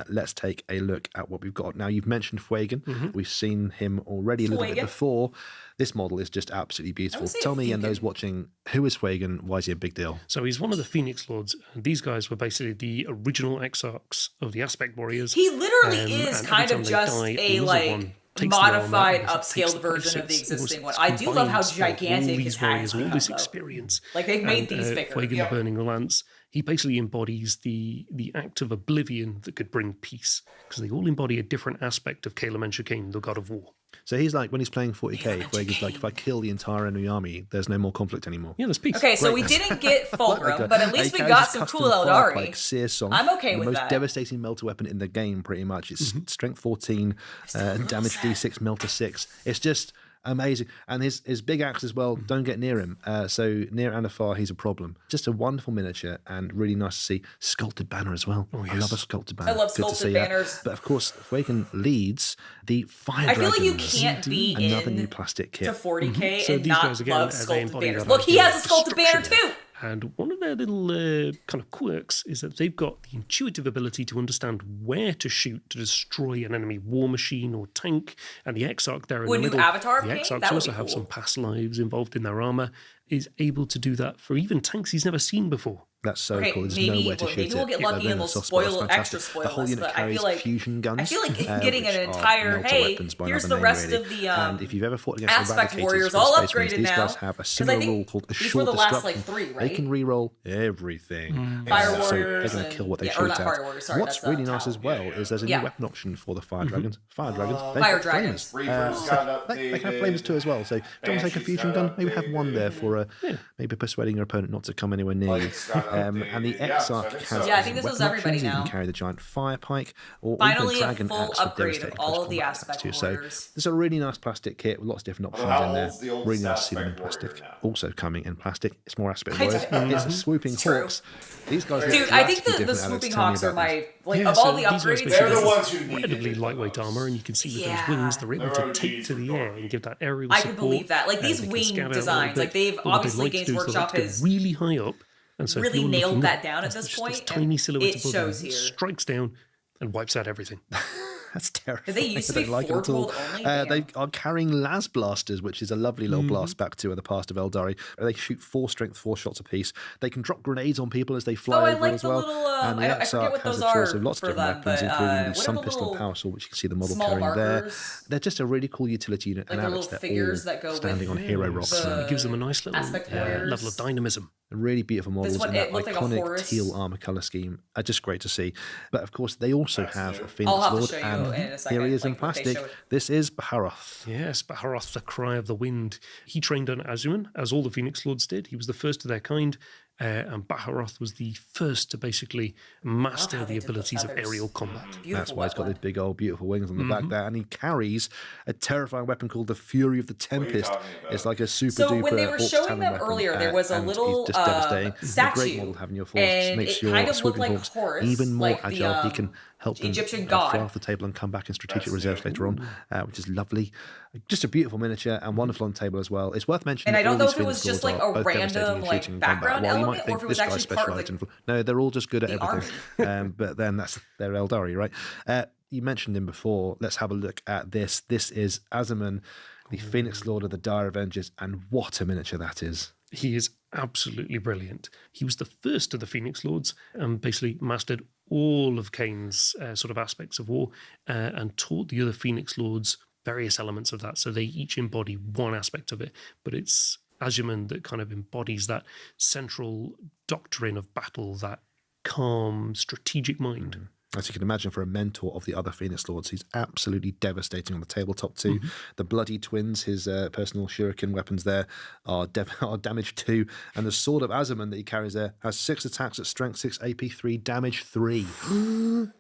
Let's take a look at what we've got. Now, you've mentioned Fugan. We've seen him already a little bit Fugan. before. This model is just absolutely beautiful. say Tell me and Fugan. those watching, who is Fugan? Why is he a big deal? So he's one of the Phoenix Lords, and these guys were basically the original exarchs of the Aspect Warriors. He literally is and kind every of time they just die, a another like one takes the armor modified, and takes upscaled the version of the assets. existing one. It's I do love how combines of gigantic all his these hands warriors, all become, this though. experience. Like, they've made And, these bigger. Fugan Yeah. the Burning Lance, he basically embodies the act of oblivion that could bring peace, because they all embody a different aspect of Calum and Shakane, the god of war. So he's like, when he's playing 40k, where he's like, if I kill the entire enemy army, there's no more conflict anymore. Yeah, there's peace. Okay, so we didn't get Fulgrim, but at least we got some cool Eldari. Like Seer Song. I'm okay with the most that. devastating melter weapon in the game, pretty much. It's strength 14, damage D6, melter 6. It's just amazing. And his big axe as well, don't get near him. So near and afar, he's a problem. Just a wonderful miniature and really nice to see. Sculpted banner as well. Oh, yes. I love a sculpted banner. I love Good to sculpted see banners. That. But of course, Fugan leads the Fire I feel like you Dragons. can't be Another in new plastic kit. to 40k So and these not guys, again, love they sculpted embody banners. that Look, he idea has a of sculpted banner destruction. too. And one of their little kind of quirks is that they've got the intuitive ability to understand where to shoot to destroy an enemy war machine or tank. And the Exarch there in Would the you middle, Avatar the King? Exarchs That would also be have cool. some past lives involved in their armor, is able to do that for even tanks he's never seen before. That's so Okay, cool. There's maybe- nowhere to well, shoot maybe we'll it. get lucky and they'll soft spot. spoil- It's extra fantastic. spoil The whole us, unit but I carries feel like- fusion guns. I feel like getting which an are entire, melter hey, weapons by here's another the name, rest really. of the And if you've ever fought against Aspect Eradicators Warriors, for all Space Marines, upgraded these now. guys have a 'Cause I similar think rule called these Assured were the last, Destruction. like, 3, They right? can re-roll everything. Fire So Warriors they're going to kill what they and- shoot or not at. Fire Warriors, sorry, What's that's, really nice Talon. as well is there's a Yeah. new weapon option for the Fire Dragons. Fire Dragons. They've Fire got Dragons. flamers. Reapers got They can have updated. flamers too as well. So if you want to take a Banshees fusion got gun, maybe have one there updated. for maybe persuading your opponent not to come anywhere near you. Lights got And the Exarch has I think this was everybody you now. can carry the giant fire pike or Finally, the a dragon full axe for upgrade of devastating all close of the combat aspect attacks too. warriors. So there's a really nice plastic kit with lots of different options How in there. old's the old Really nice to see them in aspect plastic. warrior now? Also coming in plastic, it's more aspect I warriors. don't know. It's swooping It's true. hawks. These guys, Dude, I think the swooping hawks are my of all the upgrades. They're the ones who need incredibly lightweight armor, and you can see with those wings, they're able They're to take to the air and give that aerial I support. could believe that. Like these They can wing scout out a little designs, bit. like they've What they obviously like to Games do is they like Workshop to get has really high up, and so if really you're nailed looking that up, down at there's this just point, tiny and silhouette it above shows them, here. strikes down and wipes out everything. That's terrifying. Because they used to I be don't like it at all. Forge World only. They are carrying las blasters, which is a lovely little blast back to the past of Eldari. They shoot 4 strength, 4 shots apiece. They can drop grenades on people as they fly I over like as the well. little, And the I forget Exarch what has those a choice are of lots of for different them, weapons, but, including the what are Sun the Pistol little Power Sword, which you can see the model small carrying there. markers? They're just a really cool utility unit. Like and the Alex, little they're figures all that go standing with on hero rocks. It gives them a nice little aspect warriors. level of dynamism. Really beautiful models one, in that it looked like a iconic Horus. teal armor color scheme. Just great to see. But of course, they also have a Phoenix I'll have to Lord, show you and in a second, here he is in like, what they plastic. showed. This is Baharoth. Yes, Baharoth, the Cry of the Wind. He trained on Azuman, as all the Phoenix Lords did. He was the first of their kind, and Baharoth was the first to basically master the abilities of aerial combat. That's why he's got these big old beautiful wings on the back there, and he carries a terrifying weapon called the Fury of the Tempest. It's like a super So duper when they were Orcs showing talon them weapon, earlier, there was a and little he's just devastating. statue, A great model having your force and makes it your kind of looked swooping like hawks Horus, even more like the, agile. He can help them Egyptian fly god. off the table and come back in strategic reserves later on, which is lovely. Just a beautiful miniature and wonderful on the table as well. It's worth mentioning. And I don't that all know these if it was Phoenix just Lords like are a both devastating random in like shooting and combat. background While you element, might or think if it this was guy actually part of specialised no, they're all just good at the everything. But then they're Eldari, right? You mentioned him before. Let's have a look at this. This is Azuman, the Phoenix Lord of the Dire Avengers, and what a miniature that is. He is absolutely brilliant. He was the first of the Phoenix Lords and basically mastered all of Kane's sort of aspects of war and taught the other Phoenix Lords various elements of that. So they each embody one aspect of it, but it's Azuman that kind of embodies that central doctrine of battle, that calm, strategic mind. As you can imagine, for a mentor of the other Phoenix Lords, he's absolutely devastating on the tabletop too. The Bloody Twins, his personal shuriken weapons there, are damage 2. And the Sword of Azuman that he carries there has 6 attacks at strength 6, AP 3, damage 3.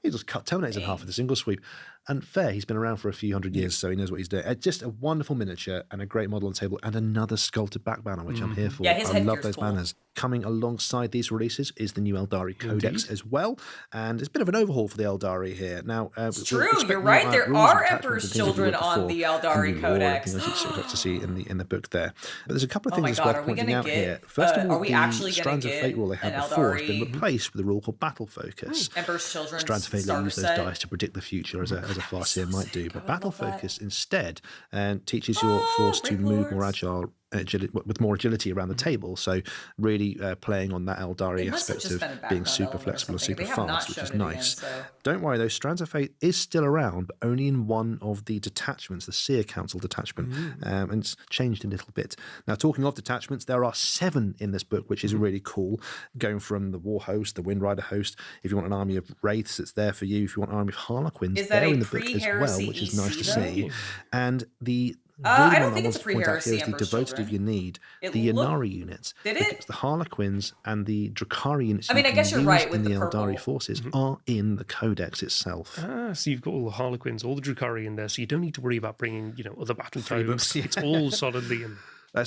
He just cut Terminators in half with a single sweep. And fair, he's been around for a few hundred years, so he knows what he's doing. Just a wonderful miniature and a great model on the table, and another sculpted back banner, which I'm here for. Yeah, his I love headgear's those cool. banners. Coming alongside these releases is the new Eldari Codex as well, and it's a bit of an overhaul for the Eldari here. Now, It's true, you're right. There are Emperor's Children on the Eldari Codex. As you got to see in the book there. But there's a couple of Oh my things God, worth are we pointing gonna out get, here. First of all, are we the actually gonna Strands of get Fate rule they had an before has been Eldari- replaced with the rule called Battle Focus. Emperor's Children Strands of Fate starter use those set. dice to predict the future as a Farseer might do, but Battle love that. Focus instead teaches your force to move more agile, with more agility around the table. So really playing on that Eldari It must have aspect just of been a being background super element or flexible and something. super They have not fast, which is shown it again, nice. so- Don't worry though, Strands of Fate is still around, but only in one of the detachments, the Seer Council detachment, and it's changed a little bit. Now, talking of detachments, there are 7 in this book, which is really cool, going from the War Host, the Wind Rider Host. If you want an army of Wraiths, it's there for you. If you want an army of Harlequins, Is that they're a in the book as well, pre-heresy which is EC nice to though? see. And the I really don't one think I it's want a to point out here pre-heresy is the Emperor's devoted Children. you need, It the looked- Inari units. Did it? Because the Harlequins and the Drakari units I mean, you I guess can you're right use with in the the Eldari purple. forces are in the Codex itself. So you've got all the Harlequins, all the Drukhari in there, so you don't need to worry about bringing, other battle Three tomes. books, yeah. It's all solidly in.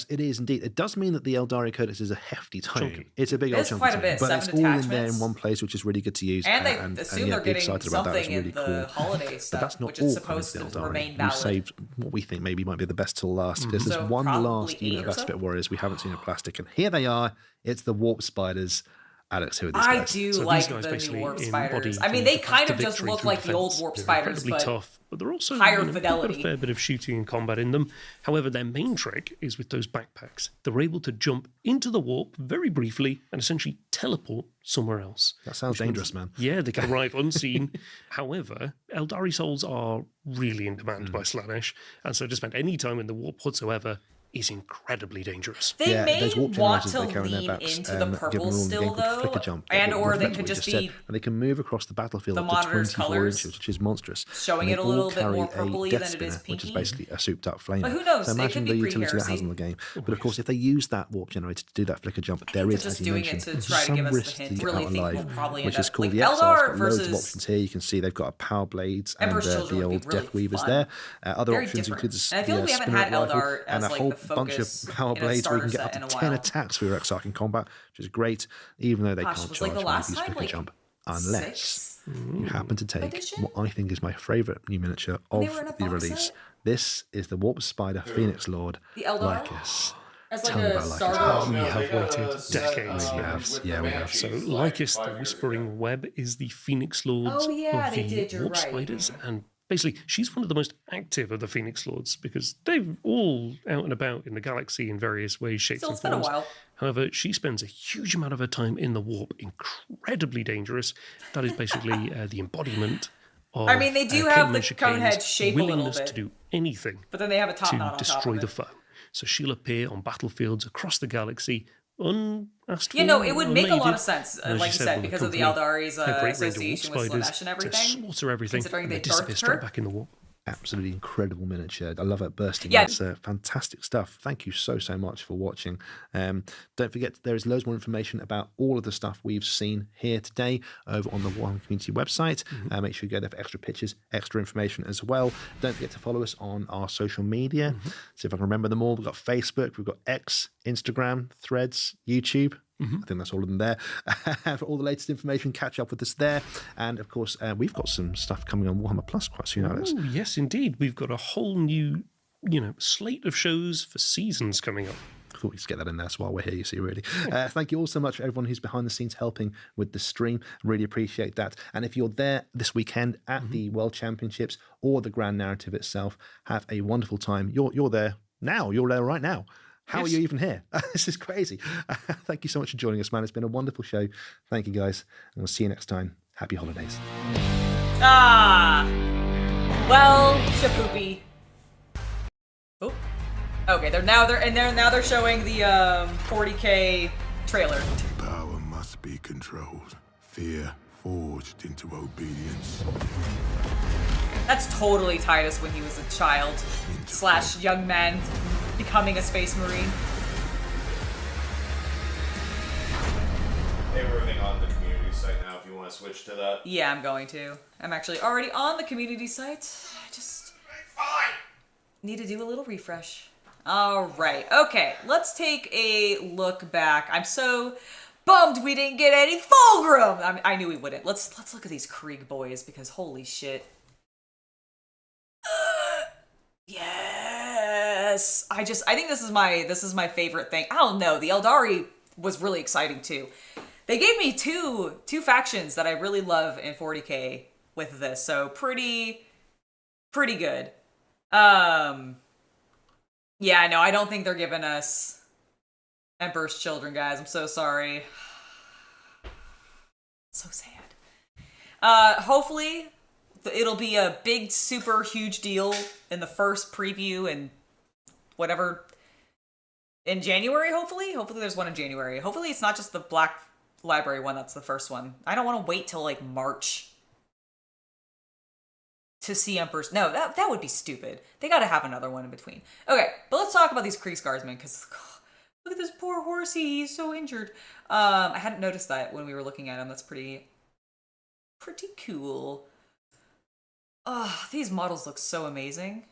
It is indeed. It does mean that the Eldari Codex is a hefty tome. Chunky. It's a big old It's chunky quite a tome, bit, but 7 it's all in there in detachments. one place, which is really good to use. And I assume they're be getting excited about that. something It's really in the cool. holiday But stuff, that's not which all is coming supposed to to the Eldari. remain We've valid. saved what we think maybe might be the best till last, because there's So one probably last 8 unit of or so? Aspect Warriors we haven't seen in plastic, and here they are. It's the Warp Spiders. Alex, who are these I guys? do So like these guys the basically new Warp embody Spiders. I mean, they the path kind to of just victory look through like the old defense. Warp They're Spiders, incredibly but tough, but they're also higher they've got fidelity. a fair bit of shooting and combat in them. However, their main trick is with those backpacks. They're able to jump into the warp very briefly and essentially teleport somewhere else. That sounds dangerous, man. Yeah, they can arrive unseen. However, Eldari souls are really in demand by Slaanesh, and so to spend any time in the warp whatsoever is incredibly dangerous. They may those warp want generators to they carry on their lean backs, into the give them purple all a game still, called though, Flicker Jump. and That or reflects they what could you just said. be And they can move across the battlefield the up to monitor's 24 colours, inches, which is monstrous. showing And it a they little all bit more carry a purpley Death than it is Spinner, which is pinky. basically a souped-up flamer. But who knows? So It imagine could be the utility that has pre-heresy. in the game. But of course, if they use that warp generator to do that flicker jump, there they're is, just as you doing it mentioned, to try to some give us the risk hint. to get Really out think alive, we'll probably which end is up called like the Exiles. Eldar Got loads of versus options here. You can see they've got a Power Blades and Emperor's the Children would old be really Death Weavers fun. there. Other Very options different. include the And I feel like we haven't Spinner had rifle Eldar and as, a like, whole the bunch of focus Power in a Blades where you can starter get up set to in a 10 while. attacks for your Exarch in combat, which is great, even though they Gosh, can't it was charge like the when you last use time, Flicker like, Jump. Unless 6 you happen to take edition? what I think is my favourite new miniature And they of were in a the box release. set? This is the Warp Spider Phoenix Lord. The Eldar? Lycus. As like Tell me a about Lycus. starter. We no, have they got waited a set, decades for have. this. Yeah, we have. So, Banshees, Lycus, like the 5 years Whispering ago. Web, is the Phoenix Lord Oh, yeah, of they the did, you're Warp right. Spiders, and basically, she's one of the most active of the Phoenix Lords because they're all out and about in the galaxy in various ways, shapes, Still, and it's been a forms. while. However, she spends a huge amount of her time in the warp, incredibly dangerous. That is basically the embodiment of I mean, they do King have the Menashe cone head Kane's shape a little willingness bit. to do anything But then they have a top knot to on top destroy of the it. foe. So she'll appear on battlefields across the galaxy, unasked for, You know, it would make a lot unaided, of sense, and as like you said, will because of the accompany Eldari's her great range of warp association with spiders Slanesh and to everything. slaughter everything, Considering and they then disappear birthed straight her. back in the warp. Absolutely incredible miniature. I love it bursting. Yeah. It's fantastic stuff. Thank you so much for watching. Don't forget, there is loads more information about all of the stuff we've seen here today over on the Warhammer Community website. Make sure you go there for extra pictures, extra information as well. Don't forget to follow us on our social media. See if I can remember them all. We've got Facebook, we've got X, Instagram, Threads, YouTube. I think that's all of them there. For all the latest information, catch up with us there. And of course, we've got some stuff coming on Warhammer Plus quite soon, Alex. Oh, yes, indeed. We've got a whole new, slate of shows for seasons coming up. I thought we'd just get that in there. That's why we're here, you see, really. Thank you all so much for everyone who's behind the scenes helping with the stream. Really appreciate that. And if you're there this weekend at the World Championships or the Grand Narrative itself, have a wonderful time. You're there now. You're there right now. How are you even here? This is crazy. Thank you so much for joining us, man. It's been a wonderful show. Thank you, guys. And we'll see you next time. Happy holidays. Well, Shapoopy. Oh. Okay, they're showing the 40K trailer. Power must be controlled. Fear forged into obedience. That's totally Titus when he was a child / young man becoming a space marine. They have everything on the community site now if you want to switch to that. Yeah, I'm going to. I'm actually already on the community site. I just need to do a little refresh. All right. Okay, let's take a look back. I'm so bummed we didn't get any Fulgrim. I knew we wouldn't. Let's look at these Krieg boys because holy shit. Yes. I think this is my favorite thing. I don't know. The Eldari was really exciting too. They gave me two factions that I really love in 40K with this. So pretty good. Yeah, no, I don't think they're giving us Emperor's Children, guys. I'm so sorry. So sad. Hopefully it'll be a big, super huge deal in the first preview and whatever in January, hopefully. Hopefully there's one in January. Hopefully it's not just the Black Library one that's the first one. I don't want to wait till like March to see Emperor's. No, that would be stupid. They got to have another one in between. Okay, but let's talk about these Kriegsguardsmen because look at this poor horsey. He's so injured. I hadn't noticed that when we were looking at him. That's pretty cool. Oh, these models look so amazing.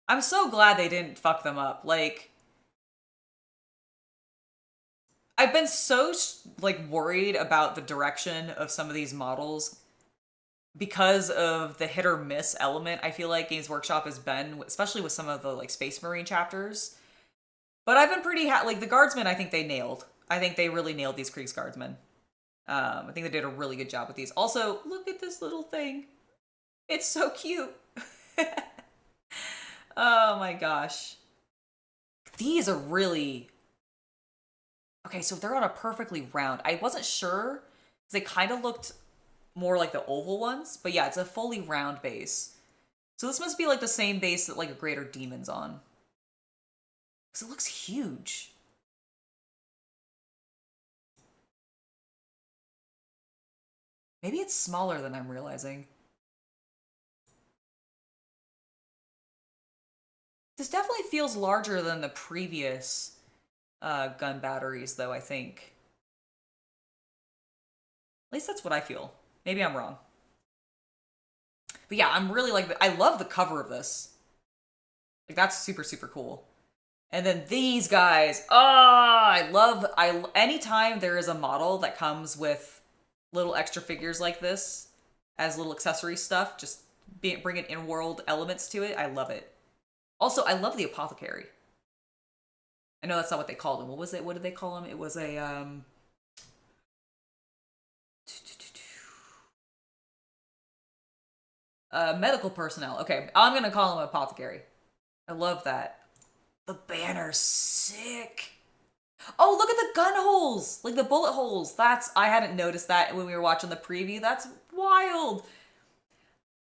I'm so glad they didn't fuck them up. Like, I've been so worried about the direction of some of these models because of the hit or miss element I feel like Games Workshop has been, especially with some of the Space Marine chapters. But I've been pretty the Guardsmen I think they nailed. I think they really nailed these Kriegsguardsmen. I think they did a really good job with these. Also, look at this little thing. It's so cute. Oh my gosh. These are really... Okay, so they're on a perfectly round. I wasn't sure, because they kind of looked more like the oval ones. But yeah, it's a fully round base. So this must be like the same base that like a Greater Demon's on. Because it looks huge. Maybe it's smaller than I'm realizing. This definitely feels larger than the previous gun batteries, though, I think. At least that's what I feel. Maybe I'm wrong. But yeah, I'm really like... I love the cover of this. Like, that's super, super cool. And then these guys. Oh, anytime there is a model that comes with little extra figures like this as little accessory stuff, just bringing in-world elements to it, I love it. Also, I love the apothecary. I know that's not what they called him. What was it? What did they call him? It was a medical personnel. Okay, I'm gonna call him apothecary. I love that. The banner's sick. Oh, look at the gun holes! Like the bullet holes. I hadn't noticed that when we were watching the preview. That's wild.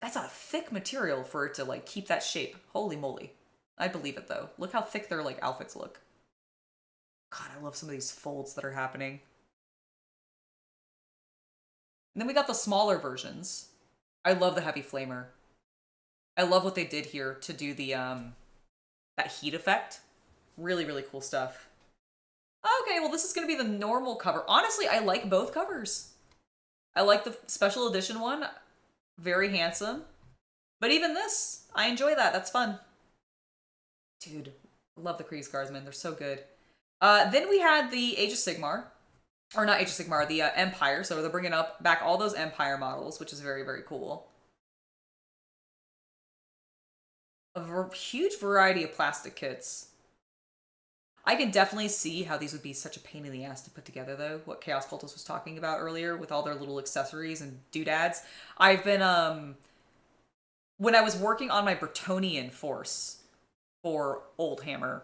That's a thick material for it to like keep that shape. Holy moly. I believe it though. Look how thick their like outfits look. God, I love some of these folds that are happening. And then we got the smaller versions. I love the heavy flamer. I love what they did here to do the that heat effect. Really, really cool stuff. Okay, well this is gonna be the normal cover. Honestly, I like both covers. I like the special edition one. Very handsome. But even this, I enjoy that. That's fun. Dude, I love the Kriegs Guardsmen. They're so good. Then we had the Age of Sigmar. Or not Age of Sigmar, the Empire. So they're bringing back all those Empire models, which is very, very cool. A huge variety of plastic kits. I can definitely see how these would be such a pain in the ass to put together, though. What Chaos Cultist was talking about earlier with all their little accessories and doodads. I've been, when I was working on my Bretonnian force for Old Hammer,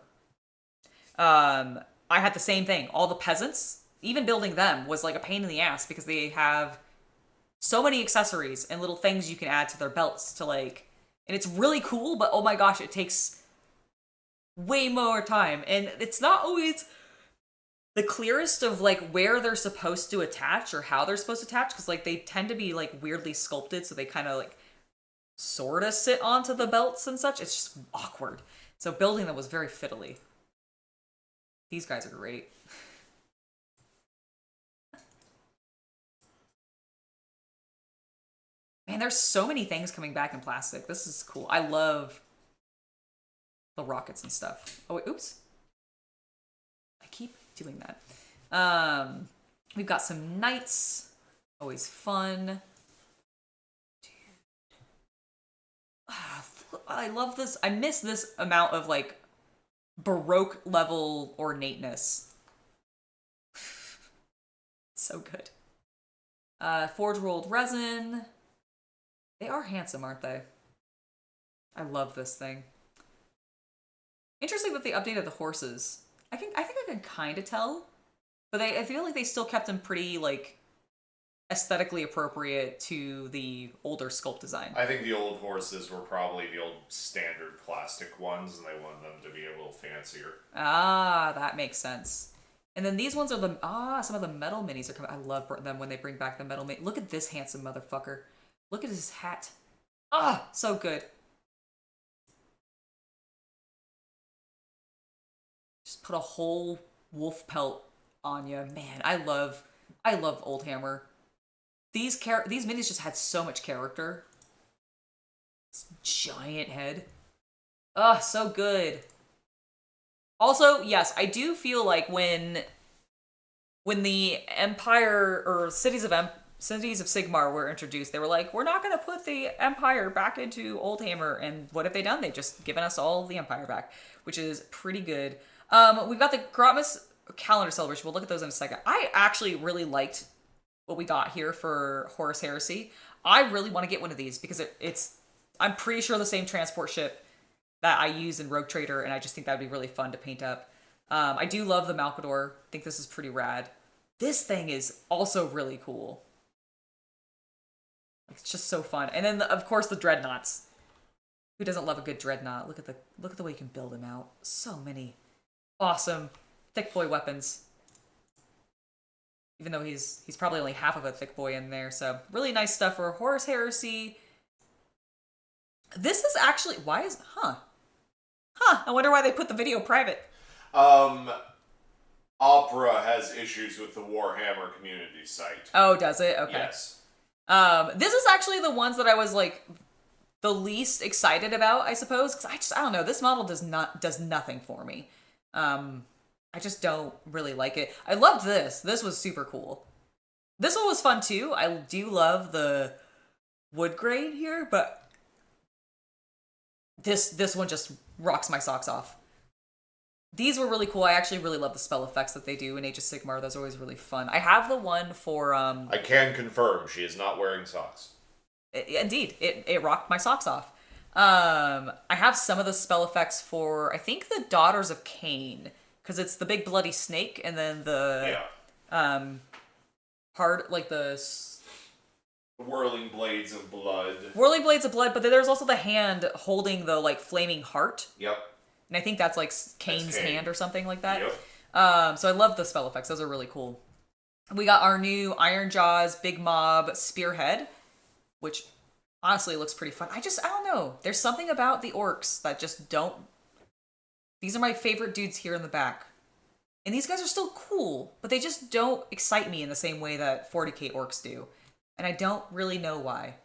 I had the same thing. All the peasants, even building them was like a pain in the ass because they have so many accessories and little things you can add to their belts to like, and it's really cool, but oh my gosh, it takes way more time. And it's not always the clearest of like where they're supposed to attach or how they're supposed to attach, because like they tend to be like weirdly sculpted, so they kind of like sort of sit onto the belts and such. It's just awkward. So building them was very fiddly. These guys are great. Man, there's so many things coming back in plastic. This is cool. I love the rockets and stuff. Oh, wait, oops. I keep doing that. We've got some knights. Always fun. Dude. I love this. I miss this amount of, like, Baroque level ornateness. So good. Forge rolled resin. They are handsome, aren't they? I love this thing. Interesting that they updated the horses. I think I can kind of tell, but I feel like they still kept them pretty like aesthetically appropriate to the older sculpt design. I think the old horses were probably the old standard plastic ones, and they wanted them to be a little fancier. Ah, that makes sense. And then these ones are the some of the metal minis are coming. I love them when they bring back the metal mini. Look at this handsome motherfucker. Look at his hat. Ah, so good. Just put a whole wolf pelt on you. Man, I love Old Hammer. These minis just had so much character. This giant head. Ah, so good. Also, yes, I do feel like when the Empire or Cities of Sigmar were introduced, they were like, we're not going to put the Empire back into Old Hammer. And what have they done? They've just given us all the Empire back, which is pretty good. We've got the Grotmus calendar celebration. We'll look at those in a second. I actually really liked what we got here for Horus Heresy. I really want to get one of these because it's I'm pretty sure the same transport ship that I use in Rogue Trader, and I just think that would be really fun to paint up. I do love the Malkador. I think this is pretty rad. This thing is also really cool. It's just so fun. And then, of course, the Dreadnoughts. Who doesn't love a good Dreadnought? Look at the way you can build them out. So many Awesome. Thick boy weapons. Even though he's probably only half of a thick boy in there, so really nice stuff for Horus Heresy. This is actually I wonder why they put the video private. Opera has issues with the Warhammer community site. Oh, does it? Okay. Yes. This is actually the ones that I was like the least excited about, I suppose, because I don't know, this model does nothing for me. I just don't really like it. I loved this. This was super cool. This one was fun too. I do love the wood grain here, but this one just rocks my socks off. These were really cool. I actually really love the spell effects that they do in Age of Sigmar. Those are always really fun. I have the one for I can confirm she is not wearing socks. Indeed, it rocked my socks off. I have some of the spell effects for, I think, the Daughters of Cain, because it's the big bloody snake, and then the whirling blades of blood. Whirling blades of blood, but then there's also the hand holding the like flaming heart. Yep. And I think that's like Cain's hand or something like that. Yep. So I love the spell effects. Those are really cool. We got our new Iron Jaws Big Mob Spearhead, which honestly looks pretty fun. I don't know. There's something about the orcs that just don't... These are my favorite dudes here in the back. And these guys are still cool, but they just don't excite me in the same way that 40k orcs do. And I don't really know why.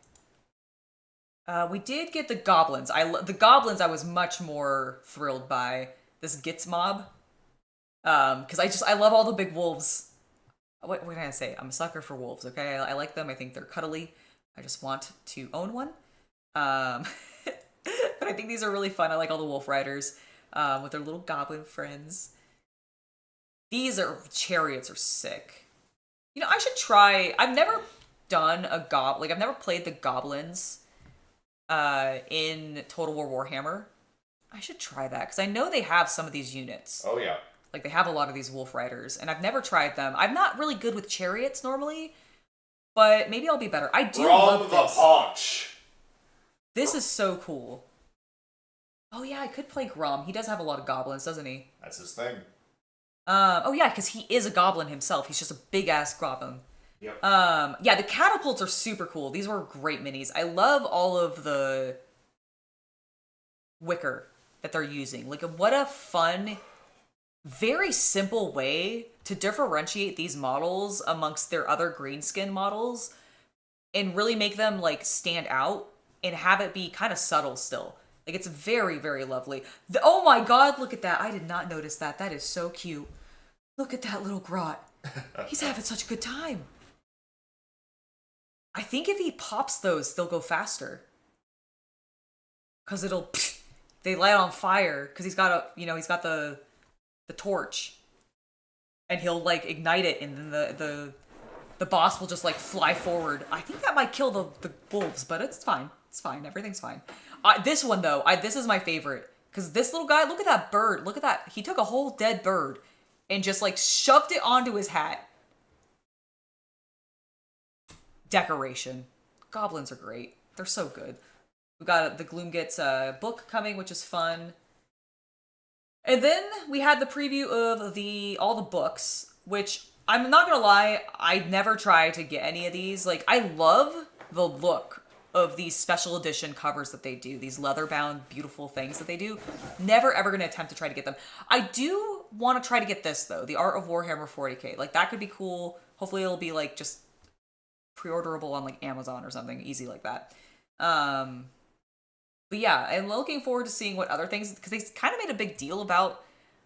We did get the goblins. The goblins I was much more thrilled by. This Gits mob. Because I love all the big wolves. What can I say? I'm a sucker for wolves, okay? I like them. I think they're cuddly. I just want to own one. But I think these are really fun. I like all the wolf riders with their little goblin friends. These chariots are sick. You know, I should try... I've never done a I've never played the goblins in Total War Warhammer. I should try that, because I know they have some of these units. Oh, yeah. Like, they have a lot of these wolf riders, and I've never tried them. I'm not really good with chariots normally, but maybe I'll be better. I do love this. Punch. This is so cool. Oh, yeah, I could play Grom. He does have a lot of goblins, doesn't he? That's his thing. Oh, yeah, because he is a goblin himself. He's just a big-ass goblin. Yep. Yeah, the catapults are super cool. These were great minis. I love all of the wicker that they're using. Like, what a fun, very simple way to differentiate these models amongst their other greenskin models and really make them, like, stand out and have it be kind of subtle still. Like, it's very, very lovely. Oh my god, look at that. I did not notice that. That is so cute. Look at that little grot. He's having such a good time. I think if he pops those, they'll go faster. Because they light on fire. Because he's got the torch. And he'll, like, ignite it, and then the boss will just, like, fly forward. I think that might kill the wolves, but it's fine. It's fine. Everything's fine. This one, though, this is my favorite. Because this little guy, look at that bird. Look at that. He took a whole dead bird and just, like, shoved it onto his hat. Decoration. Goblins are great. They're so good. We got the Gloomgits book coming, which is fun. And then we had the preview of all the books, which I'm not gonna lie, I never try to get any of these. Like, I love the look of these special edition covers that they do, these leather-bound, beautiful things that they do. Never, ever gonna attempt to try to get them. I do want to try to get this, though, the Art of Warhammer 40k. Like, that could be cool. Hopefully it'll be, like, just pre-orderable on, like, Amazon or something easy like that. But yeah, I'm looking forward to seeing what other things, because they kind of made a big deal about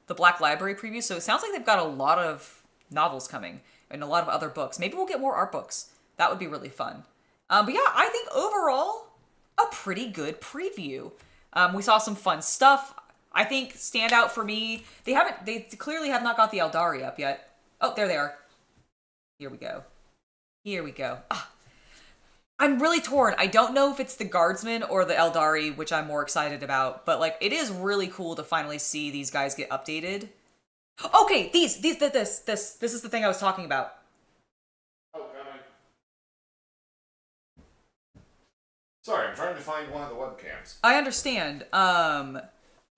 the Black Library preview, so it sounds like they've got a lot of novels coming and a lot of other books. Maybe we'll get more art books. That would be really fun. But yeah, I think overall, a pretty good preview. We saw some fun stuff. I think standout for me, they clearly have not got the Eldari up yet. Oh, there they are. Here we go. Here we go. I'm really torn. I don't know if it's the Guardsmen or the Eldari, which I'm more excited about, but like, it is really cool to finally see these guys get updated. Okay, this is the thing I was talking about. Oh, coming. Sorry, I'm trying to find one of the webcams. I understand.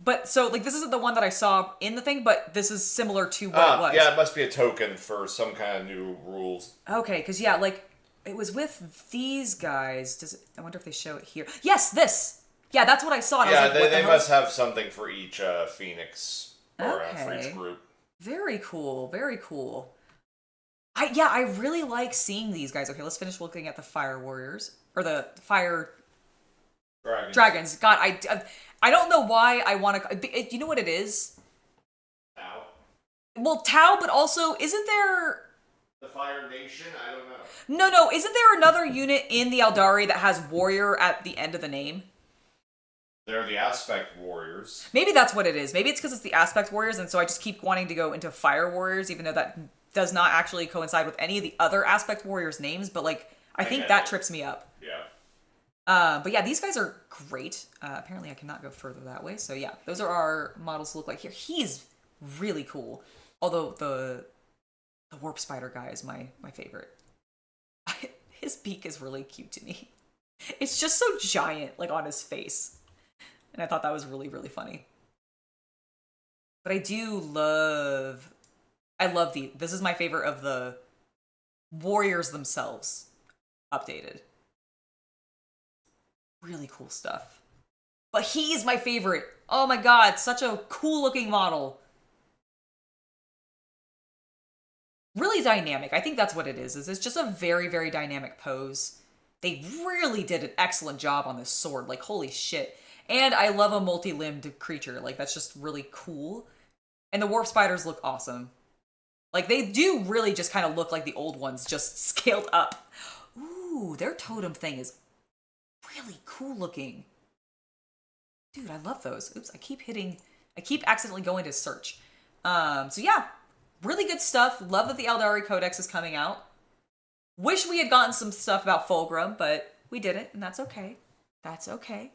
But so like this isn't the one that I saw in the thing, but this is similar to what it was. Yeah, it must be a token for some kind of new rules. Okay, because yeah, like it was with these guys. I wonder if they show it here? Yes, this. Yeah, that's what I saw. And Yeah, I was like, they must have something for each Phoenix or for Okay. each group. Very cool. Very cool. I really like seeing these guys. Okay, let's finish looking at the Fire Warriors or the Fire Dragons. God, I don't know why I want to. You know what it is? Tau. Well, Tau, but also isn't there? The Fire Nation? I don't know. No. Isn't there another unit in the Eldari that has warrior at the end of the name? They're the Aspect Warriors. Maybe that's what it is. Maybe it's because it's the Aspect Warriors, and so I just keep wanting to go into Fire Warriors, even though that does not actually coincide with any of the other Aspect Warriors' names. But like, I think that trips me up. Yeah. But yeah, these guys are great. Apparently, I cannot go further that way. So yeah, those are our models to look like here. He's really cool. Although the Warp Spider guy is my favorite. His beak is really cute to me. It's just so giant, like on his face. And I thought that was really, really funny. But I love this is my favorite of the warriors themselves updated. Really cool stuff. But he's my favorite. Oh my god, such a cool looking model. Really dynamic. I think that's what it is it's just a very, very dynamic pose. They really did an excellent job on this sword. Like, holy shit. And I love a multi-limbed creature. Like, that's just really cool. And the Warp Spiders look awesome. Like, they do really just kind of look like the old ones, just scaled up. Ooh, their totem thing is really cool looking. Dude, I love those. Oops, I keep accidentally going to search. So yeah, really good stuff. Love that the Eldari Codex is coming out. Wish we had gotten some stuff about Fulgrim, but we didn't, and that's okay. That's okay.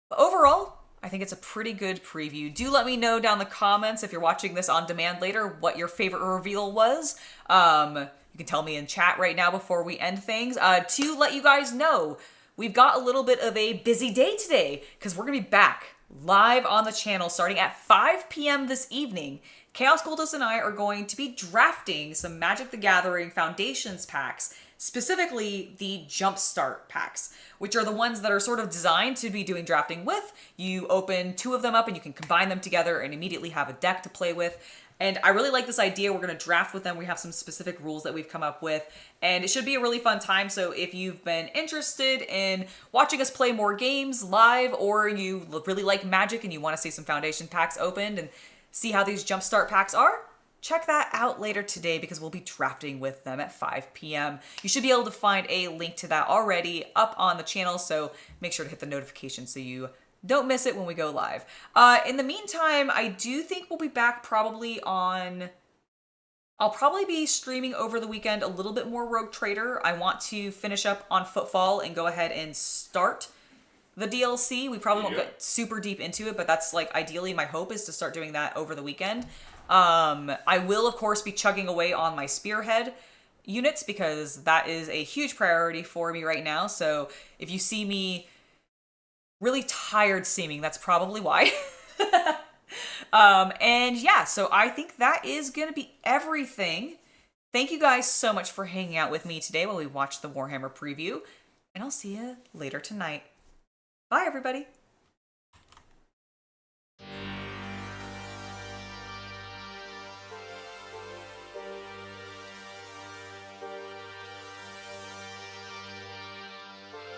But overall, I think it's a pretty good preview. Do let me know down in the comments if you're watching this on demand later what your favorite reveal was. You can tell me in chat right now before we end things. To let you guys know, we've got a little bit of a busy day today because we're going to be back live on the channel starting at 5 p.m. this evening. Chaos Cultist and I are going to be drafting some Magic the Gathering Foundations packs, specifically the Jumpstart packs, which are the ones that are sort of designed to be doing drafting with. You open 2 of them up and you can combine them together and immediately have a deck to play with. And I really like this idea. We're going to draft with them. We have some specific rules that we've come up with, and it should be a really fun time. So if you've been interested in watching us play more games live, or you really like Magic and you want to see some Foundation packs opened and see how these Jumpstart packs are, check that out later today because we'll be drafting with them at 5 p.m. You should be able to find a link to that already up on the channel, so make sure to hit the notification so you don't miss it when we go live. In the meantime, I do think we'll be back probably on... I'll probably be streaming over the weekend a little bit more Rogue Trader. I want to finish up on Footfall and go ahead and start the DLC. We probably won't get super deep into it, but that's like ideally my hope is to start doing that over the weekend. I will, of course, be chugging away on my Spearhead units because that is a huge priority for me right now. So if you see me really tired seeming, that's probably why. And yeah, so I think that is going to be everything. Thank you guys so much for hanging out with me today while we watch the Warhammer preview, and I'll see you later tonight. Bye, everybody.